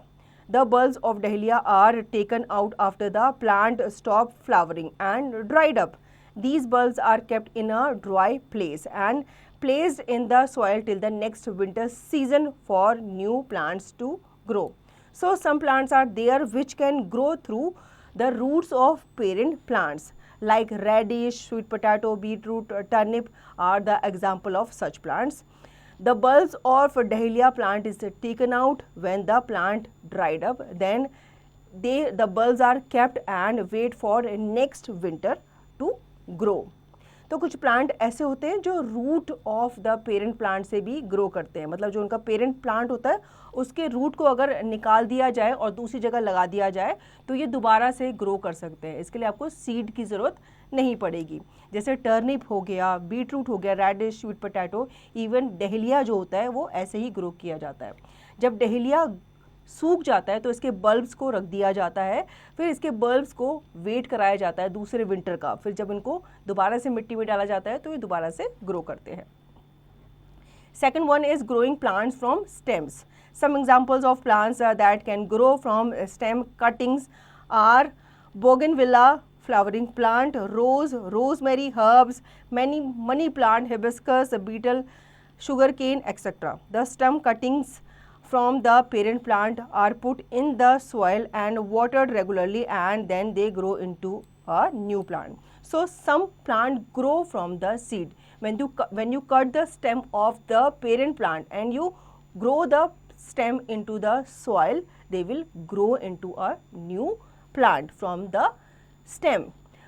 The bulbs of dahlia are taken out after the plant stops flowering and dried up. These bulbs are kept in a dry place and placed in the soil till the next winter season for new plants to grow. So some plants are there which can grow through the roots of parent plants, like radish, sweet potato, beetroot, turnip are the example of such plants. The bulbs of dahlia plant is taken out when the plant dried up. Then the bulbs are kept and wait for next winter to grow. तो कुछ plant ऐसे होते हैं जो root of the parent plant से भी grow करते हैं. मतलब जो उनका पेरेंट प्लांट होता है उसके रूट को अगर निकाल दिया जाए और दूसरी जगह लगा दिया जाए तो ये दोबारा से ग्रो कर सकते हैं. इसके लिए आपको सीड की ज़रूरत नहीं पड़ेगी. जैसे टर्निप हो गया, बीटरूट हो गया, radish, sweet potato, even dahlia जो होता है वो ऐसे ही ग्रो किया जाता है. जब डहलिया सूख जाता है तो इसके बल्ब्स को रख दिया जाता है, फिर इसके बल्ब्स को वेट कराया जाता है दूसरे विंटर का. फिर जब इनको दोबारा से मिट्टी में डाला जाता है तो ये दोबारा से ग्रो करते हैं. Second one is growing plants from stems. Some examples of plants that can grow from stem cuttings are bougainvillea, flowering plant, rose, rosemary, herbs, money plant, hibiscus, beetle, sugarcane, etc. The stem cuttings from the parent plant are put in the soil and watered regularly, and then they grow into a new plant. So some plant grow from the seed. When you cut the stem of the parent plant and you grow the stem into the soil, they will grow into a new plant from the stem.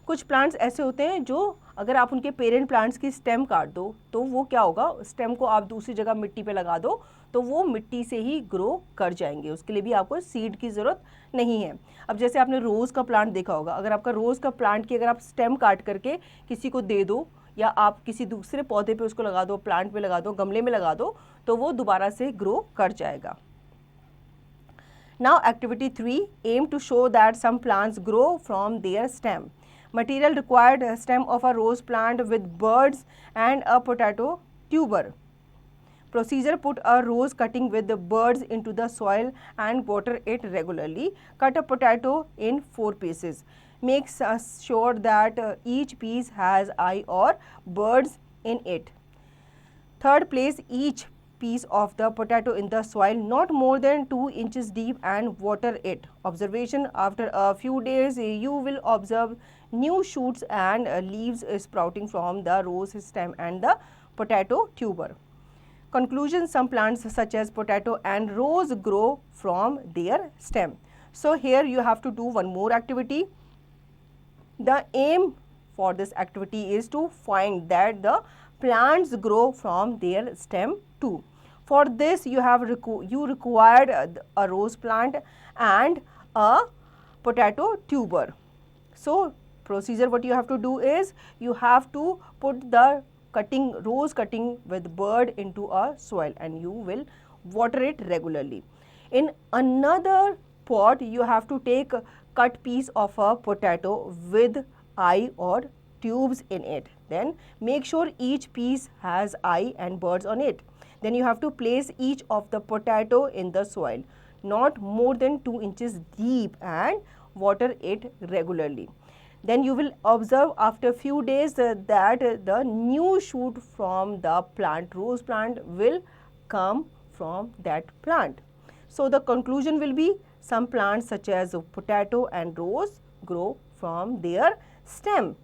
कुछ plants ऐसे होते हैं जो अगर आप उनके parent plants की stem काट दो तो वो क्या होगा, स्टेम को आप दूसरी जगह मिट्टी पे लगा दो तो वो मिट्टी से ही ग्रो कर जाएंगे. उसके लिए भी आपको सीड की ज़रूरत नहीं है. अब जैसे आपने रोज़ का प्लांट देखा होगा, अगर आपका रोज़ का प्लांट की अगर आप स्टेम काट करके किसी को दे दो या आप किसी दूसरे पौधे पे उसको लगा दो, प्लांट पे लगा दो, गमले में लगा दो, तो वो दोबारा से ग्रो कर जाएगा. Now activity 3, aim to show that some plants grow from their stem. Material required: stem of a rose plant with buds and a potato tuber. Procedure: put a rose cutting with the buds into the soil and water it regularly. Cut a potato in 4 pieces. Make sure that each piece has eye or buds in it. Third, place each piece of the potato in the soil not more than 2 inches deep and water it. Observation: after a few days you will observe new shoots and leaves sprouting from the rose stem and the potato tuber. Conclusion: some plants such as potato and rose grow from their stem. So here you have to do one more activity. The aim for this activity is to find that the plants grow from their stem too. For this you required a rose plant and a potato tuber. So procedure, what you have to do is you have to put the rose cutting with bud into a soil and you will water it regularly. In another pot you have to take a cut piece of a potato with eye or tubes in it. Then make sure each piece has eye and buds on it. Then you have to place each of the potato in the soil not more than 2 inches deep and water it regularly. Then you will observe after few days that the new shoot from the plant, rose plant, will come from that plant. So the conclusion will be some plants such as potato and rose grow from their stem.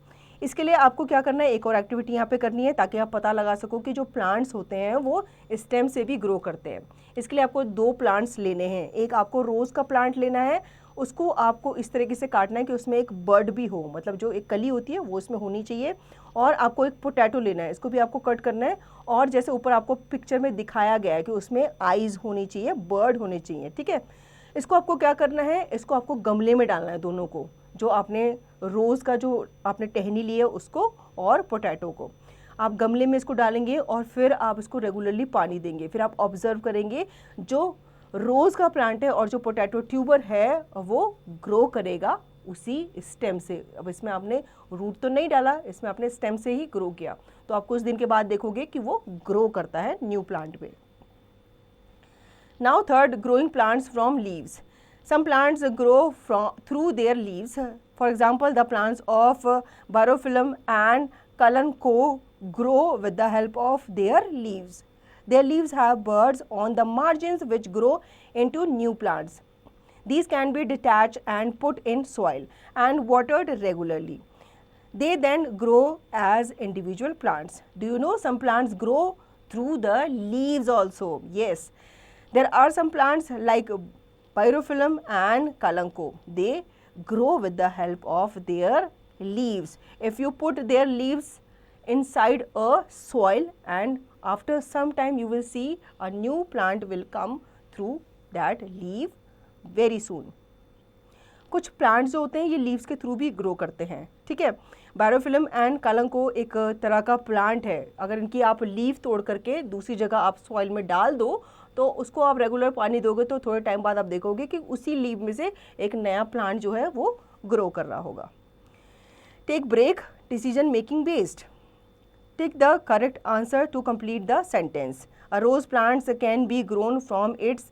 इसके लिए आपको क्या करना है, एक और activity यहाँ पे करनी है ताकि आप पता लगा सको कि जो प्लांट्स होते हैं वो स्टेम से भी ग्रो करते हैं. इसके लिए आपको 2 प्लांट्स लेने हैं. एक आपको रोज़ का प्लांट लेना है उसको आपको इस तरीके से काटना है कि उसमें एक बर्ड भी हो, मतलब जो एक कली होती है वो उसमें होनी चाहिए। और आपको एक पोटैटो लेना है, इसको भी आपको कट करना है, और जैसे ऊपर आपको पिक्चर में दिखाया गया है कि उसमें आईज होनी चाहिए, बर्ड होने चाहिए, ठीक है। इसको आपको क्या करना है, इसको आपको गमले में डालना है, दोनों को, जो आपने रोज़ का जो आपने टहनी ली है उसको और पोटैटो को आप गमले में इसको डालेंगे, और फिर आप इसको रेगुलरली पानी देंगे। फिर आप ऑब्जर्व करेंगे जो रोज़ का प्लांट है और जो पोटैटो ट्यूबर है वो ग्रो करेगा उसी स्टेम से। अब इसमें आपने रूट तो नहीं डाला, इसमें आपने स्टेम से ही ग्रो किया, तो आप कुछ दिन के बाद देखोगे कि वो ग्रो करता है न्यू प्लांट में। Now third, growing plants from leaves. Some plants grow through their leaves. For example, the plants of Birophyllum and Kalanchoe grow with the help of their leaves. Their leaves have buds on the margins which grow into new plants. These can be detached and put in soil and watered regularly. They then grow as individual plants. Do you know some plants grow through the leaves also? Yes. There are some plants like Birophyllum and Kalanchoe. They grow with the help of their leaves. If you put their leaves inside a soil, and after some time you will see a new plant will come through that leaf very soon. कुछ plants जो होते हैं ये leaves के through भी grow करते हैं, ठीक है। बायोफिल्म एंड कालंको एक तरह का प्लांट है। अगर इनकी आप लीव तोड़ करके दूसरी जगह आप सॉइल में डाल दो तो उसको आप रेगुलर पानी दोगे तो थोड़े टाइम बाद आप देखोगे कि उसी लीव में से एक नया प्लांट जो है वो ग्रो कर रहा होगा। Take break, decision making based. Tick the correct answer to complete the sentence. A rose plants can be grown from its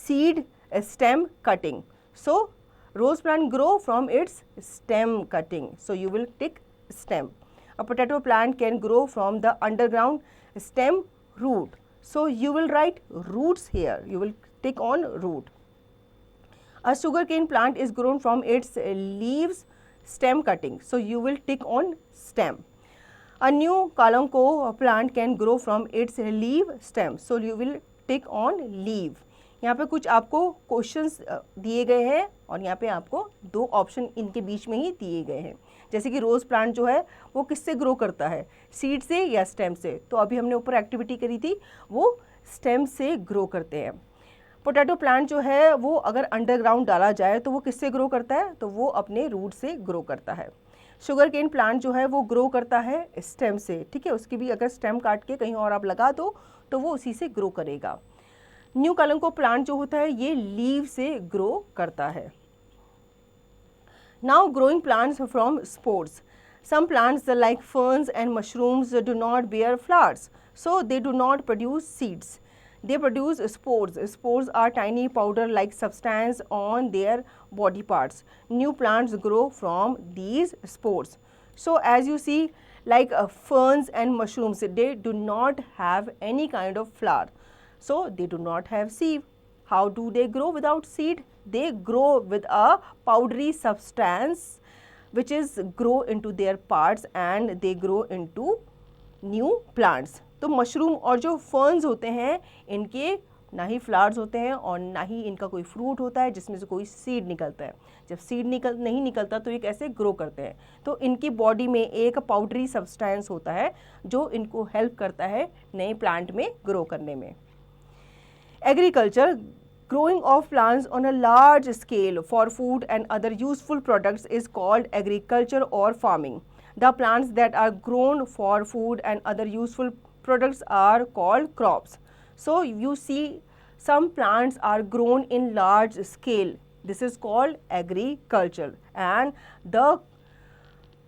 seed stem cutting. So rose plant grow from its stem cutting, so you will tick stem. A potato plant can grow from the underground stem root, so you will write roots here, you will tick on root. A sugarcane plant is grown from its leaves stem cutting, so you will tick on stem. A new Kalanchoe plant can grow from its leaf stem, so you will tick on leaf. यहाँ पे कुछ आपको questions दिए गए हैं और यहाँ पे आपको दो ऑप्शन इनके बीच में ही दिए गए हैं। जैसे कि रोज़ प्लांट जो है वो किससे ग्रो करता है, सीड से या स्टेम से। तो अभी हमने ऊपर एक्टिविटी करी थी, वो स्टेम से ग्रो करते हैं। पोटैटो प्लांट जो है वो अगर अंडरग्राउंड डाला जाए तो वो किससे ग्रो करता है, तो वो अपने रूट से ग्रो करता है। शुगर केन प्लांट जो है वो ग्रो करता है स्टेम से, ठीक है। उसकी भी अगर स्टेम काट के कहीं और आप लगा दो तो वो उसी से ग्रो करेगा। न्यू कालंको प्लांट जो होता है ये लीव से ग्रो करता है। Now growing plants from spores. Some plants like ferns and mushrooms do not bear flowers, so they do not produce seeds. They produce spores. Spores are tiny powder-like substance on their body parts. New plants grow from these spores. So as you see, like ferns and mushrooms, they do not have any kind of flower. So they do not have seed. How do they grow without seed? They grow with a powdery substance which is grow into their parts and they grow into new plants. तो mushroom और जो ferns होते हैं इनके ना ही flowers होते हैं और ना ही इनका कोई फ्रूट होता है जिसमें से कोई सीड निकलता है। जब सीड नहीं निकलता तो ये कैसे ग्रो करते हैं, तो इनकी बॉडी में एक पाउडरी सब्सटेंस होता है जो इनको हेल्प करता है नए प्लांट में ग्रो करने में। Agriculture, growing of plants on a large scale for food and other useful products is called agriculture or farming. The plants that are grown for food and other useful products are called crops. So you see some plants are grown in large scale. This is called agriculture, and the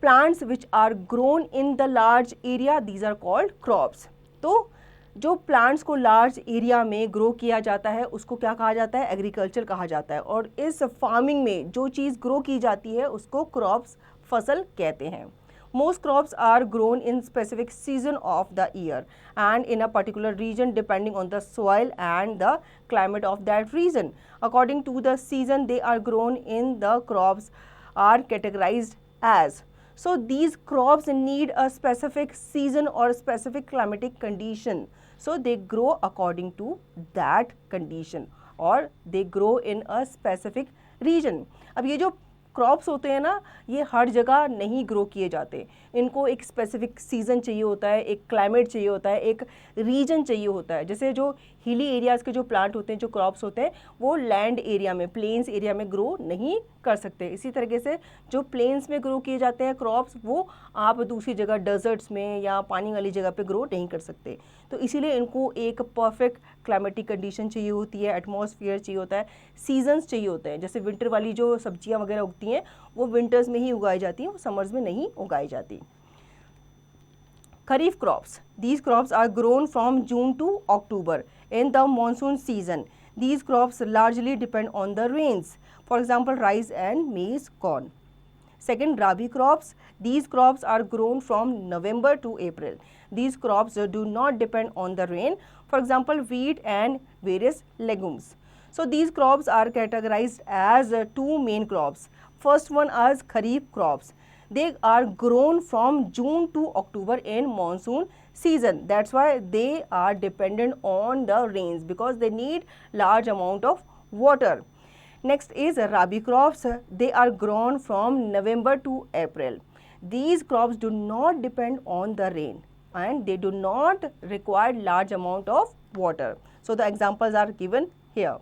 plants which are grown in the large area, these are called crops. तो जो plants को large area में grow किया जाता है उसको क्या कहा जाता है, एग्रीकल्चर कहा जाता है। और इस फार्मिंग में जो चीज़ ग्रो की जाती है उसको क्रॉप्स, फसल कहते हैं। Most crops are grown in specific season of the year and in a particular region depending on the soil and the climate of that region. According to the season they are grown in, the crops are categorized as. So these crops need a specific season or specific climatic condition. So they grow according to that condition or they grow in a specific region. अब ये जो crops होते हैं ना, ये हर जगह नहीं grow किए जाते, इनको एक स्पेसिफिक सीज़न चाहिए होता है, एक क्लाइमेट चाहिए होता है, एक रीजन चाहिए होता है। जैसे जो हिली एरियाज़ के जो प्लांट होते हैं, जो क्रॉप्स होते हैं, वो लैंड एरिया में, प्लेन्स एरिया में ग्रो नहीं कर सकते। इसी तरीके से जो प्लेन्स में ग्रो किए जाते हैं क्रॉप्स, वो आप दूसरी जगह डेजर्ट्स में या पानी वाली जगह पे ग्रो नहीं कर सकते। तो इसीलिए इनको एक परफेक्ट क्लाइमेटिक कंडीशन चाहिए होती है, एटमॉस्फेयर चाहिए होता है, सीजन्स चाहिए होते हैं। जैसे विंटर वाली जो सब्जियां वगैरह उगती हैं वो विंटर्स में ही उगाई जाती हैं, वो समर्स में नहीं उगाई जाती। खरीफ crops, these crops are grown from June to October in the monsoon season. These crops largely depend on the rains, for example rice and maize, corn. Second, rabi crops, these crops are grown from November to April. These crops do not depend on the rain, for example wheat and various legumes. So these crops are categorized as two main crops. First one is kharif crops. They are grown from June to October in monsoon season. That's why they are dependent on the rains, because they need large amount of water. Next is rabi crops. They are grown from November to April. These crops do not depend on the rain and they do not require large amount of water. So the examples are given here.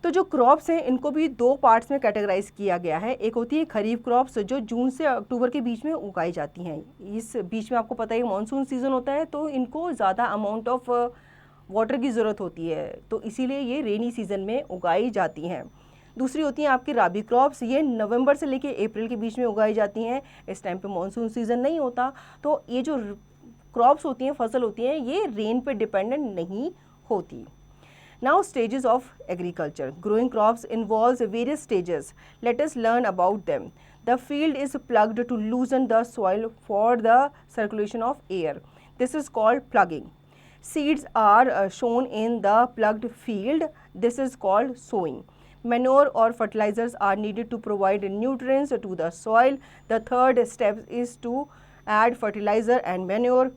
तो जो crops हैं इनको भी दो parts में categorise किया गया है। एक होती है खरीफ क्रॉप्स, जो जून से अक्टूबर के बीच में उगाई जाती हैं। इस बीच में आपको पता है मानसून सीजन होता है, तो इनको ज़्यादा अमाउंट ऑफ वाटर की ज़रूरत होती है, तो इसीलिए ये रेनी सीजन में उगाई जाती हैं। दूसरी होती हैं आपकी राबी क्रॉप्स, ये नवंबर से लेके अप्रैल के बीच में उगाई जाती हैं। इस टाइम पे मानसून सीजन नहीं होता, तो ये जो क्रॉप्स होती हैं, फसल होती हैं, ये रेन पे डिपेंडेंट नहीं होती। Now stages of agriculture. Growing crops involves various stages. Let us learn about them. The field is plugged to loosen the soil for the circulation of air. This is called plugging. Seeds are sown in the plugged field. This is called sowing. Manure or fertilizers are needed to provide nutrients to the soil. The third step is to add fertilizer and manure.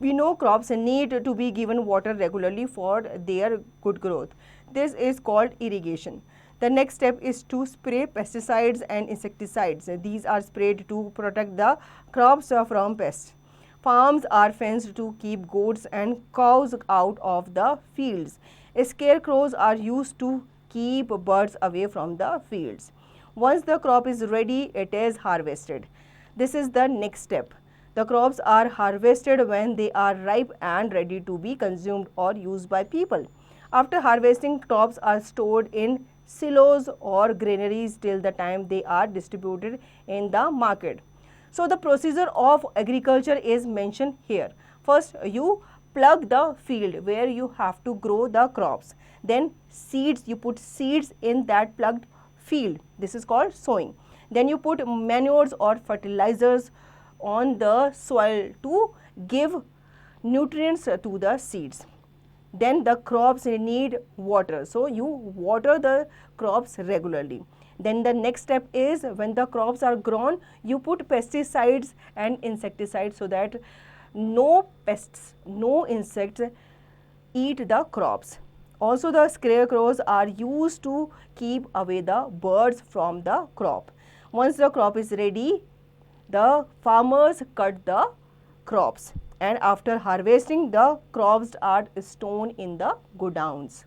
We know crops need to be given water regularly for their good growth. This is called irrigation. The next step is to spray pesticides and insecticides. These are sprayed to protect the crops from pests. Farms are fenced to keep goats and cows out of the fields. Scarecrows are used to keep birds away from the fields. Once the crop is ready, it is harvested. This is the next step. The crops are harvested when they are ripe and ready to be consumed or used by people. After harvesting, crops are stored in silos or granaries till the time they are distributed in the market. So the procedure of agriculture is mentioned here. First, you plug the field where you have to grow the crops. Then seeds, you put seeds in that plugged field. This is called sowing. Then you put manures or fertilizers on the soil to give nutrients to the seeds. Then the crops need water, so you water the crops regularly. Then the next step is when the crops are grown, you put pesticides and insecticides so that no pests, no insects eat the crops. Also the scarecrows are used to keep away the birds from the crop. Once the crop is ready, the farmers cut the crops and after harvesting the crops are stored in the godowns.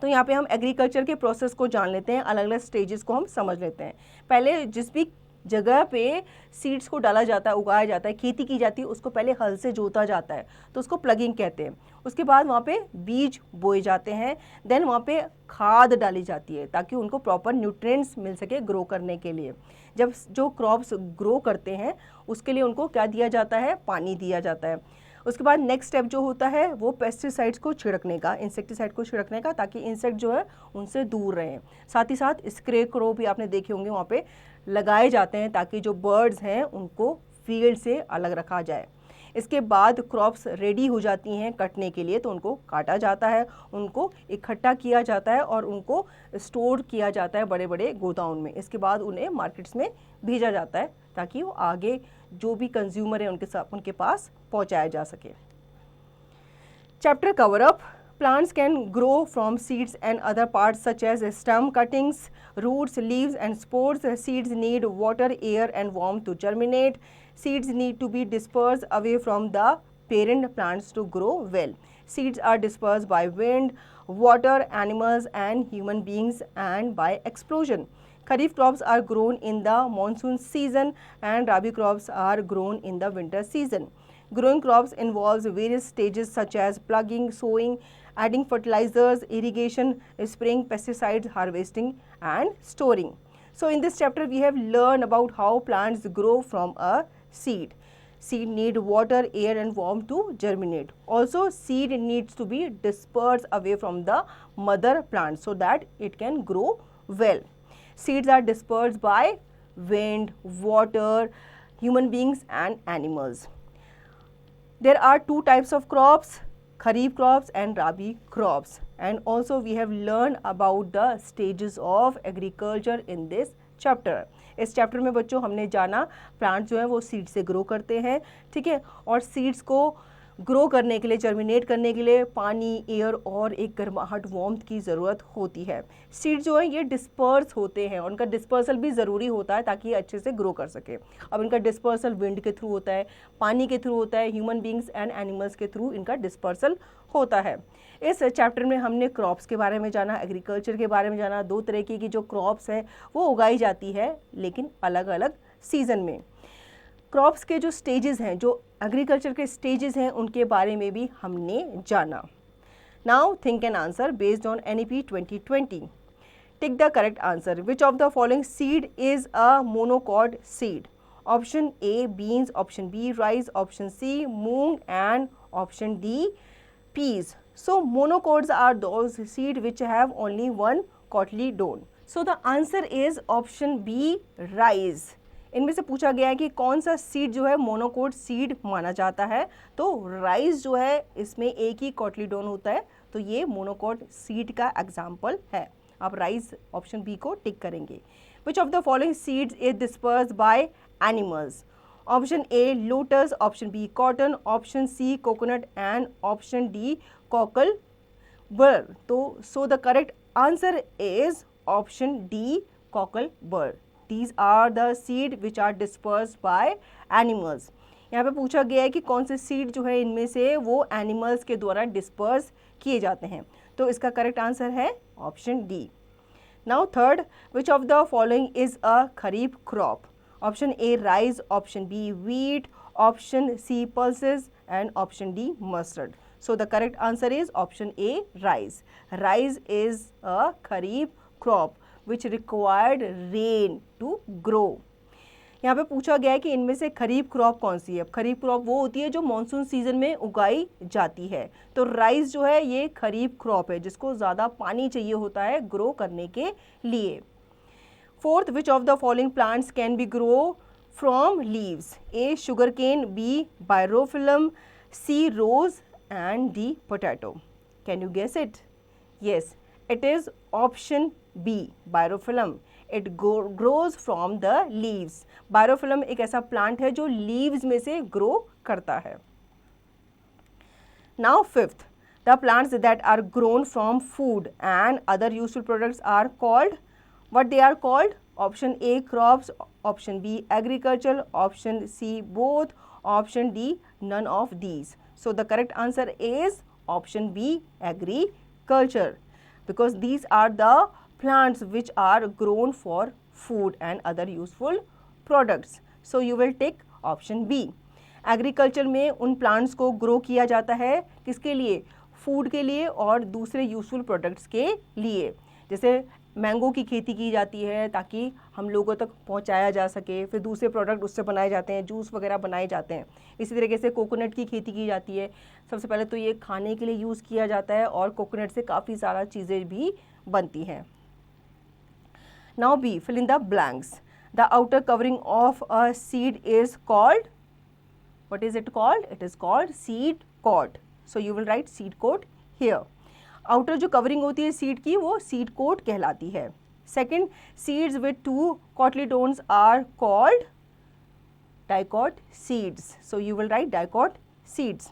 तो यहाँ पे हम agriculture के process को जान लेते हैं, अलग अलग स्टेजेस को हम समझ लेते हैं। पहले जिस भी जगह पे सीड्स को डाला जाता है, उगाया जाता है, खेती की जाती है, उसको पहले हल से जोता जाता है, तो उसको प्लगिंग कहते हैं। उसके बाद वहाँ पे बीज बोए जाते हैं, देन वहाँ पे खाद डाली जाती है ताकि उनको प्रॉपर न्यूट्रिएंट्स मिल सके ग्रो करने के लिए। जब जो क्रॉप्स ग्रो करते हैं उसके लिए उनको क्या दिया जाता है, पानी दिया जाता है। उसके बाद नेक्स्ट स्टेप जो होता है वो पेस्टिसाइड्स को छिड़कने का, इंसेक्टिसाइड को छिड़कने का, ताकि इंसेक्ट जो है उनसे दूर रहें। साथ ही साथ स्केरक्रो भी आपने देखे होंगे वहाँ पे लगाए जाते हैं ताकि जो बर्ड्स हैं उनको फील्ड से अलग रखा जाए। इसके बाद क्रॉप्स रेडी हो जाती हैं कटने के लिए, तो उनको काटा जाता है, उनको इकट्ठा किया जाता है और उनको स्टोर किया जाता है बड़े बड़े गोदाउन में। इसके बाद उन्हें मार्केट्स में भेजा जाता है ताकि वो आगे जो भी कंज्यूमर है उनके पास पहुंचाया जा सके। Chapter cover up. Plants can grow from seeds and other parts such as stem cuttings, roots, leaves and spores. Seeds need water, air and warmth to germinate. Seeds need to be dispersed away from the parent plants to grow well. Seeds are dispersed by wind, water, animals and human beings and by explosion. Kharif crops are grown in the monsoon season and Rabi crops are grown in the winter season. Growing crops involves various stages such as plugging, sowing, adding fertilizers, irrigation, spraying pesticides, harvesting and storing. So in this chapter we have learned about how plants grow from a seed. Seed need water, air and warmth to germinate. Also seed needs to be dispersed away from the mother plant so that it can grow well. Seeds are dispersed by wind, water, human beings and animals. There are two types of crops, Kharif crops and Rabi crops, and also we have learned about the stages of agriculture in this chapter. इस chapter में बच्चों हमने जाना plant जो है वो seed से grow करते हैं, ठीक है, और सीड्स को ग्रो करने के लिए, जर्मिनेट करने के लिए पानी, एयर और एक गर्माहट, वार्मथ की ज़रूरत होती है. सीड जो है ये डिस्पर्स होते हैं और उनका डिस्पर्सल भी ज़रूरी होता है ताकि ये अच्छे से ग्रो कर सके. अब इनका डिस्पर्सल विंड के थ्रू होता है, पानी के थ्रू होता है, ह्यूमन बींग्स एंड एनिमल्स के थ्रू इनका डिस्पर्सल होता है. इस चैप्टर में हमने क्रॉप्स के बारे में जाना, एग्रीकल्चर के बारे में जाना. दो तरीके की जो क्रॉप्स है वो उगाई जाती है लेकिन अलग अलग सीज़न में. क्रॉप्स के जो स्टेजेस हैं, जो एग्रीकल्चर के स्टेजेस हैं, उनके बारे में भी हमने जाना. Now think and answer based on NEP 2020. Tick the correct answer. Which of the following seed is a monocot seed? Option A beans, option B rice, option C moong and option D peas. So monocots are those seed which have only one cotyledon. So the answer is option B rice. इनमें से पूछा गया है कि कौन सा seed जो है मोनोकोट सीड माना जाता है, तो राइस जो है इसमें एक ही कॉटलीडोन होता है, तो ये मोनोकोट सीड का एग्जाम्पल है. आप राइस ऑप्शन बी को टिक करेंगे. Which of the following seeds is dispersed by animals? Option A lotus, option B cotton, option C coconut and option D cocklebur. तो so the correct answer is option D cocklebur. These are the seed which are dispersed by animals. यहाँ पे पूछा गया है कि कौन से seed जो है इनमें से वो एनिमल्स के द्वारा डिस्पर्स किए जाते हैं, तो इसका करेक्ट आंसर है option D. Now third, which of the following is a kharif crop? Option A rice, option B wheat, option C pulses and option D mustard. So the correct answer is option A rice. Rice is a kharif crop which required rain to grow. यहाँ पे पूछा गया है कि इनमें से खरीफ crop कौन सी है. खरीफ क्रॉप वो होती है जो मॉनसून सीजन में उगाई जाती है, तो राइस जो है ये खरीफ क्रॉप है जिसको ज़्यादा पानी चाहिए होता है ग्रो करने के लिए. Fourth, which of the following plants can be grow from leaves? A sugar cane, B bryophyllum, C rose and D potato. Can you guess it? Yes, it is option B, Birophyllum. It grows from the leaves. Birophyllum एक ऐसा plant है जो leaves में से grow करता है. Now fifth, the plants that are grown from food and other useful products are called, what they are called? Option A crops, option B agriculture, option C both, option D none of these. So the correct answer is option B agriculture, because these are the plants which are grown for food and other useful products. So you will take option B. Agriculture में उन plants को grow किया जाता है किसके लिए? Food के लिए और दूसरे यूजफुल प्रोडक्ट्स के लिए. जैसे मैंगो की खेती की जाती है ताकि हम लोगों तक पहुंचाया जा सके, फिर दूसरे प्रोडक्ट उससे बनाए जाते हैं, जूस वगैरह बनाए जाते हैं. इसी तरीके से कोकोनट की खेती की जाती है. सबसे पहले तो ये खाने के लिए यूज़ किया जाता है और कोकोनट से काफ़ी सारा चीज़ें भी बनती हैं. Now B, fill in the blanks. The outer covering of a seed is called, what is it called? It is called seed coat. So you will write seed coat here. Outer जो covering होती है seed की वो seed coat कहलाती है. Second, seeds with two cotyledons are called dicot seeds. So you will write dicot seeds.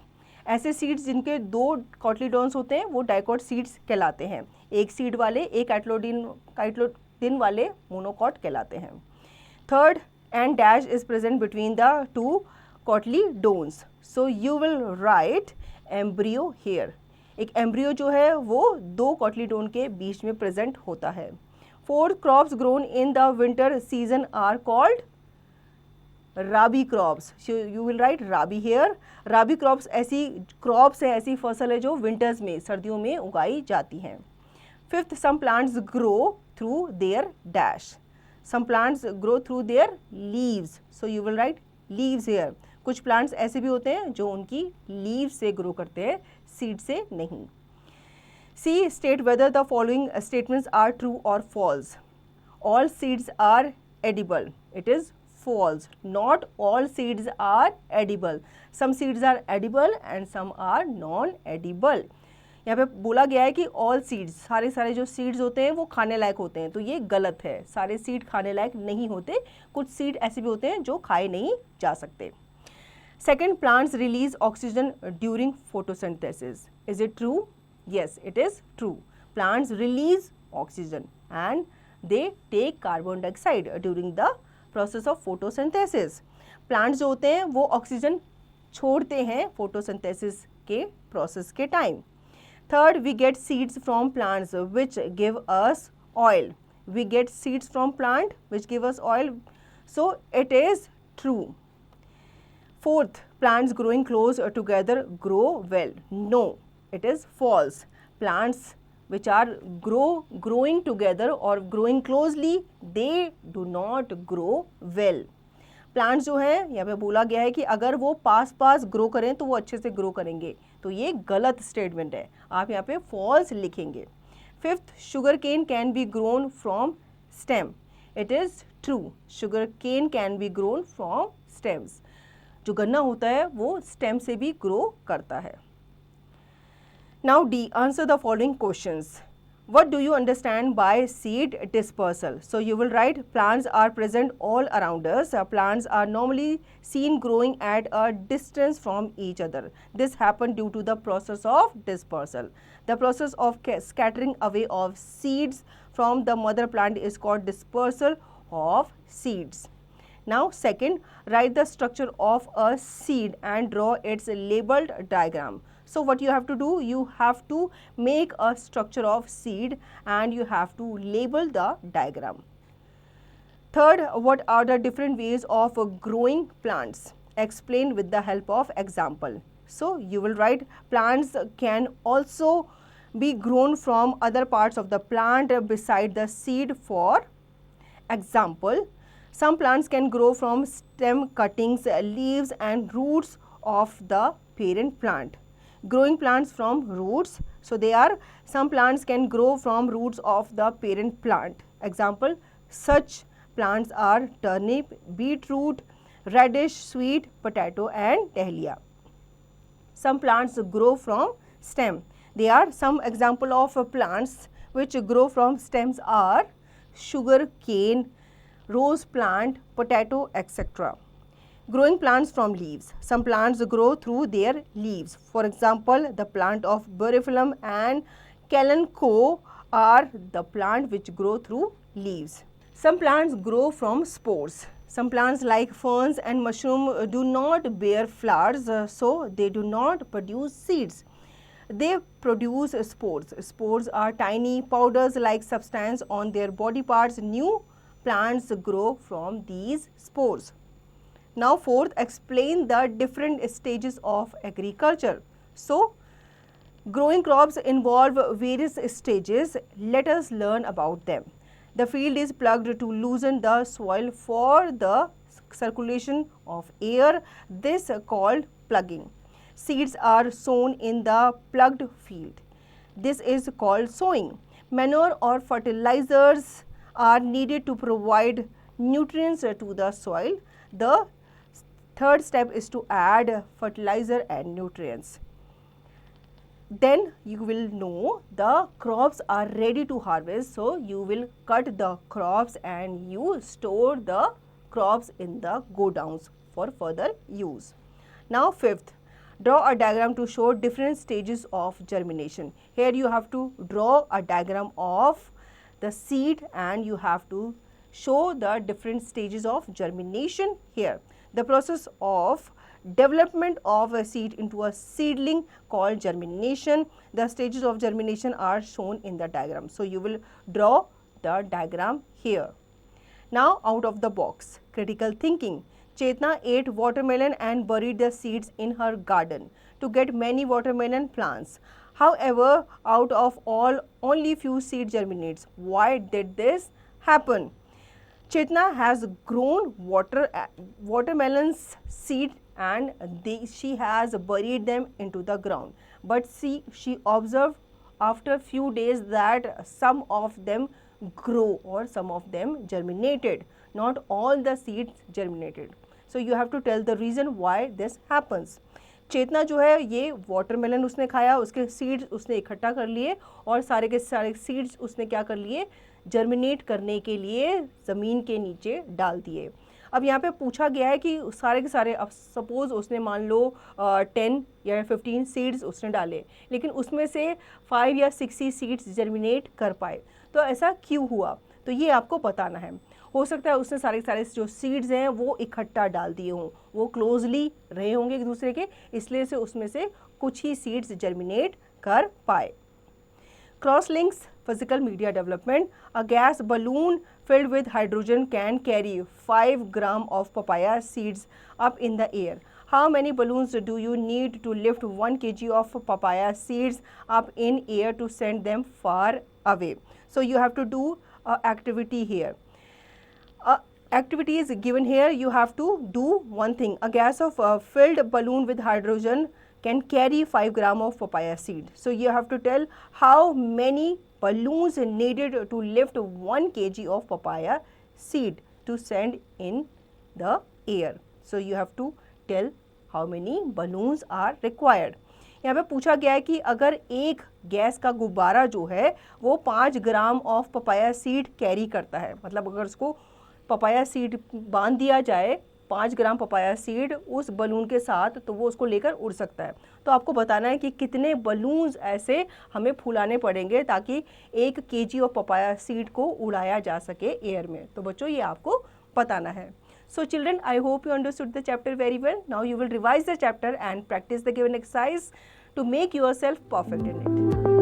ऐसे seeds जिनके 2 cotyledons होते हैं वो डाइकॉट सीड्स कहलाते हैं। एक सीड वाले, एक काइटोडिन वाले मोनोकॉट कहलाते हैं। Third, and dash is present between the 2 cotyledons, so you will write embryo here. एक एम्ब्रियो जो है वो 2 कॉटलीडोन के बीच में प्रेजेंट होता है। Fourth, crops grown in the winter season are called rabi crops, you will write rabi here. Rabi crops ऐसी crops है, ऐसी फसल है जो विंटर्स में, सर्दियों में उगाई जाती हैं। Fifth, some plants grow through their dash, some plants grow through their leaves, so you will write leaves here. कुछ प्लांट्स ऐसे भी होते हैं जो उनकी लीव से ग्रो करते हैं, सीड से नहीं। C, state whether the following statements are true और false. All seeds are edible, it is false. Not all seeds are edible. Some seeds are edible and some are non-edible. यहाँ पे बोला गया है कि all seeds, सारे जो seeds होते हैं वो खाने लायक होते हैं, तो ये गलत है। सारे seed खाने लायक नहीं होते, कुछ seed ऐसे भी होते हैं जो खाए नहीं जा सकते। Second, plants release oxygen during photosynthesis. Is it true? Yes, it is true. Plants release oxygen and they take carbon dioxide during the process of photosynthesis. Plants जो होते हैं वो ऑक्सीजन छोड़ते हैं फोटोसिंथेसिस के प्रोसेस के time. Third, we get seeds from plants which give us oil, we get seeds from plant which give us oil, so it is true. Fourth, plants growing close together grow well, no it is false. Plants which are growing together or growing closely, they do not grow well. Plants जो है यहाँ पे बोला गया है कि अगर वो पास ग्रो करें तो वो अच्छे से ग्रो करेंगे, तो ये गलत स्टेटमेंट है, आप यहाँ पे फॉल्स लिखेंगे। Fifth, sugarcane can be grown from stem, it is true, sugarcane can be grown from stems. जो गन्ना होता है वो स्टेम से भी ग्रो करता है। Now D, answer the following questions. What do you understand by seed dispersal? So you will write plants are present all around us. Plants are normally seen growing at a distance from each other. This happens due to the process of dispersal. The process of scattering away of seeds from the mother plant is called dispersal of seeds. Now second, write the structure of a seed and draw its labeled diagram. So what you have to do, you have to make a structure of seed and you have to label the diagram. Third, what are the different ways of growing plants? Explain with the help of example. So you will write plants can also be grown from other parts of the plant beside the seed. For example, some plants can grow from stem cuttings, leaves and roots of the parent plant. Growing plants from roots, so they are, some plants can grow from roots of the parent plant. Example, such plants are turnip, beetroot, radish, sweet potato and dahlia. Some plants grow from stem. They are, some example of plants which grow from stems are sugar cane, rose plant, potato, etc. Growing plants from leaves. Some plants grow through their leaves. For example, the plant of Buriphyllum and Kalanchoe are the plant which grow through leaves. Some plants grow from spores. Some plants like ferns and mushroom do not bear flowers, so they do not produce seeds. They produce spores. Spores are tiny powders-like substance on their body parts. New plants grow from these spores. Now fourth, explain the different stages of agriculture. So growing crops involve various stages. Let us learn about them. The field is plugged to loosen the soil for the circulation of air. This called plugging. Seeds are sown in the plugged field. This is called sowing. Manure or fertilizers are needed to provide nutrients to the soil. The third step is to add fertilizer and nutrients. Then you will know the crops are ready to harvest, so you will cut the crops and you store the crops in the godowns for further use. Now fifth, Draw a diagram to show different stages of germination. Here you have to draw a diagram of the seed and you have to show the different stages of germination here. The process of development of a seed into a seedling called germination. The stages of germination are shown in the diagram. So you will draw the diagram here. Now out of the box, critical thinking. Chetna ate watermelon and buried the seeds in her garden to get many watermelon plants. However, out of all, only few seed germinates. Why did this happen? Chetna has grown watermelon's seed and she has buried them into the ground. But she observed after few days that some of them grow or some of them germinated. Not all the seeds germinated. So you have to tell the reason why this happens. चेतना जो है ये watermelon उसने खाया, उसके seeds उसने इकट्ठा कर लिए और सारे के सारे सीड्स उसने क्या कर लिए, जर्मिनेट करने के लिए ज़मीन के नीचे डाल दिए. अब यहाँ पे पूछा गया है कि सारे के सारे, अब सपोज़ उसने मान लो 10 या 15 सीड्स उसने डाले, लेकिन उसमें से 5 या 6 ही सीड्स जर्मिनेट कर पाए. तो ऐसा क्यों हुआ, तो ये आपको बताना है. हो सकता है उसने सारे के सारे जो सीड्स हैं वो इकट्ठा डाल दिए हों, वो क्लोजली रहे होंगे एक दूसरे के, इसलिए से उसमें से कुछ ही सीड्स जर्मिनेट कर पाए. Cross links physical media development. A gas balloon filled with hydrogen can carry 5 grams of papaya seeds up in the air. How many balloons do you need to lift 1 kg of papaya seeds up in air to send them far away? So you have to do activity here. Activity is given here. You have to do one thing. A gas of filled balloon with hydrogen can carry 5 grams of papaya seed. So you have to tell how many balloons needed to lift 1 kg of papaya seed to send in the air. So you have to tell how many balloons are required. यहाँ पे पूछा गया है कि अगर एक gas का गुब्बारा जो है वो 5 gram of papaya seed carry करता है, मतलब अगर उसको पपाया सीड बांध दिया जाए 5 ग्राम पपाया सीड उस बलून के साथ, तो वो उसको लेकर उड़ सकता है. तो आपको बताना है कि कितने बलून्स ऐसे हमें फुलाने पड़ेंगे ताकि 1 kg ऑफ पपाया सीड को उड़ाया जा सके एयर में. तो बच्चों ये आपको बताना है. So children, I hope you understood the chapter very well. Now you will revise the chapter and practice the given exercise to make yourself perfect in it.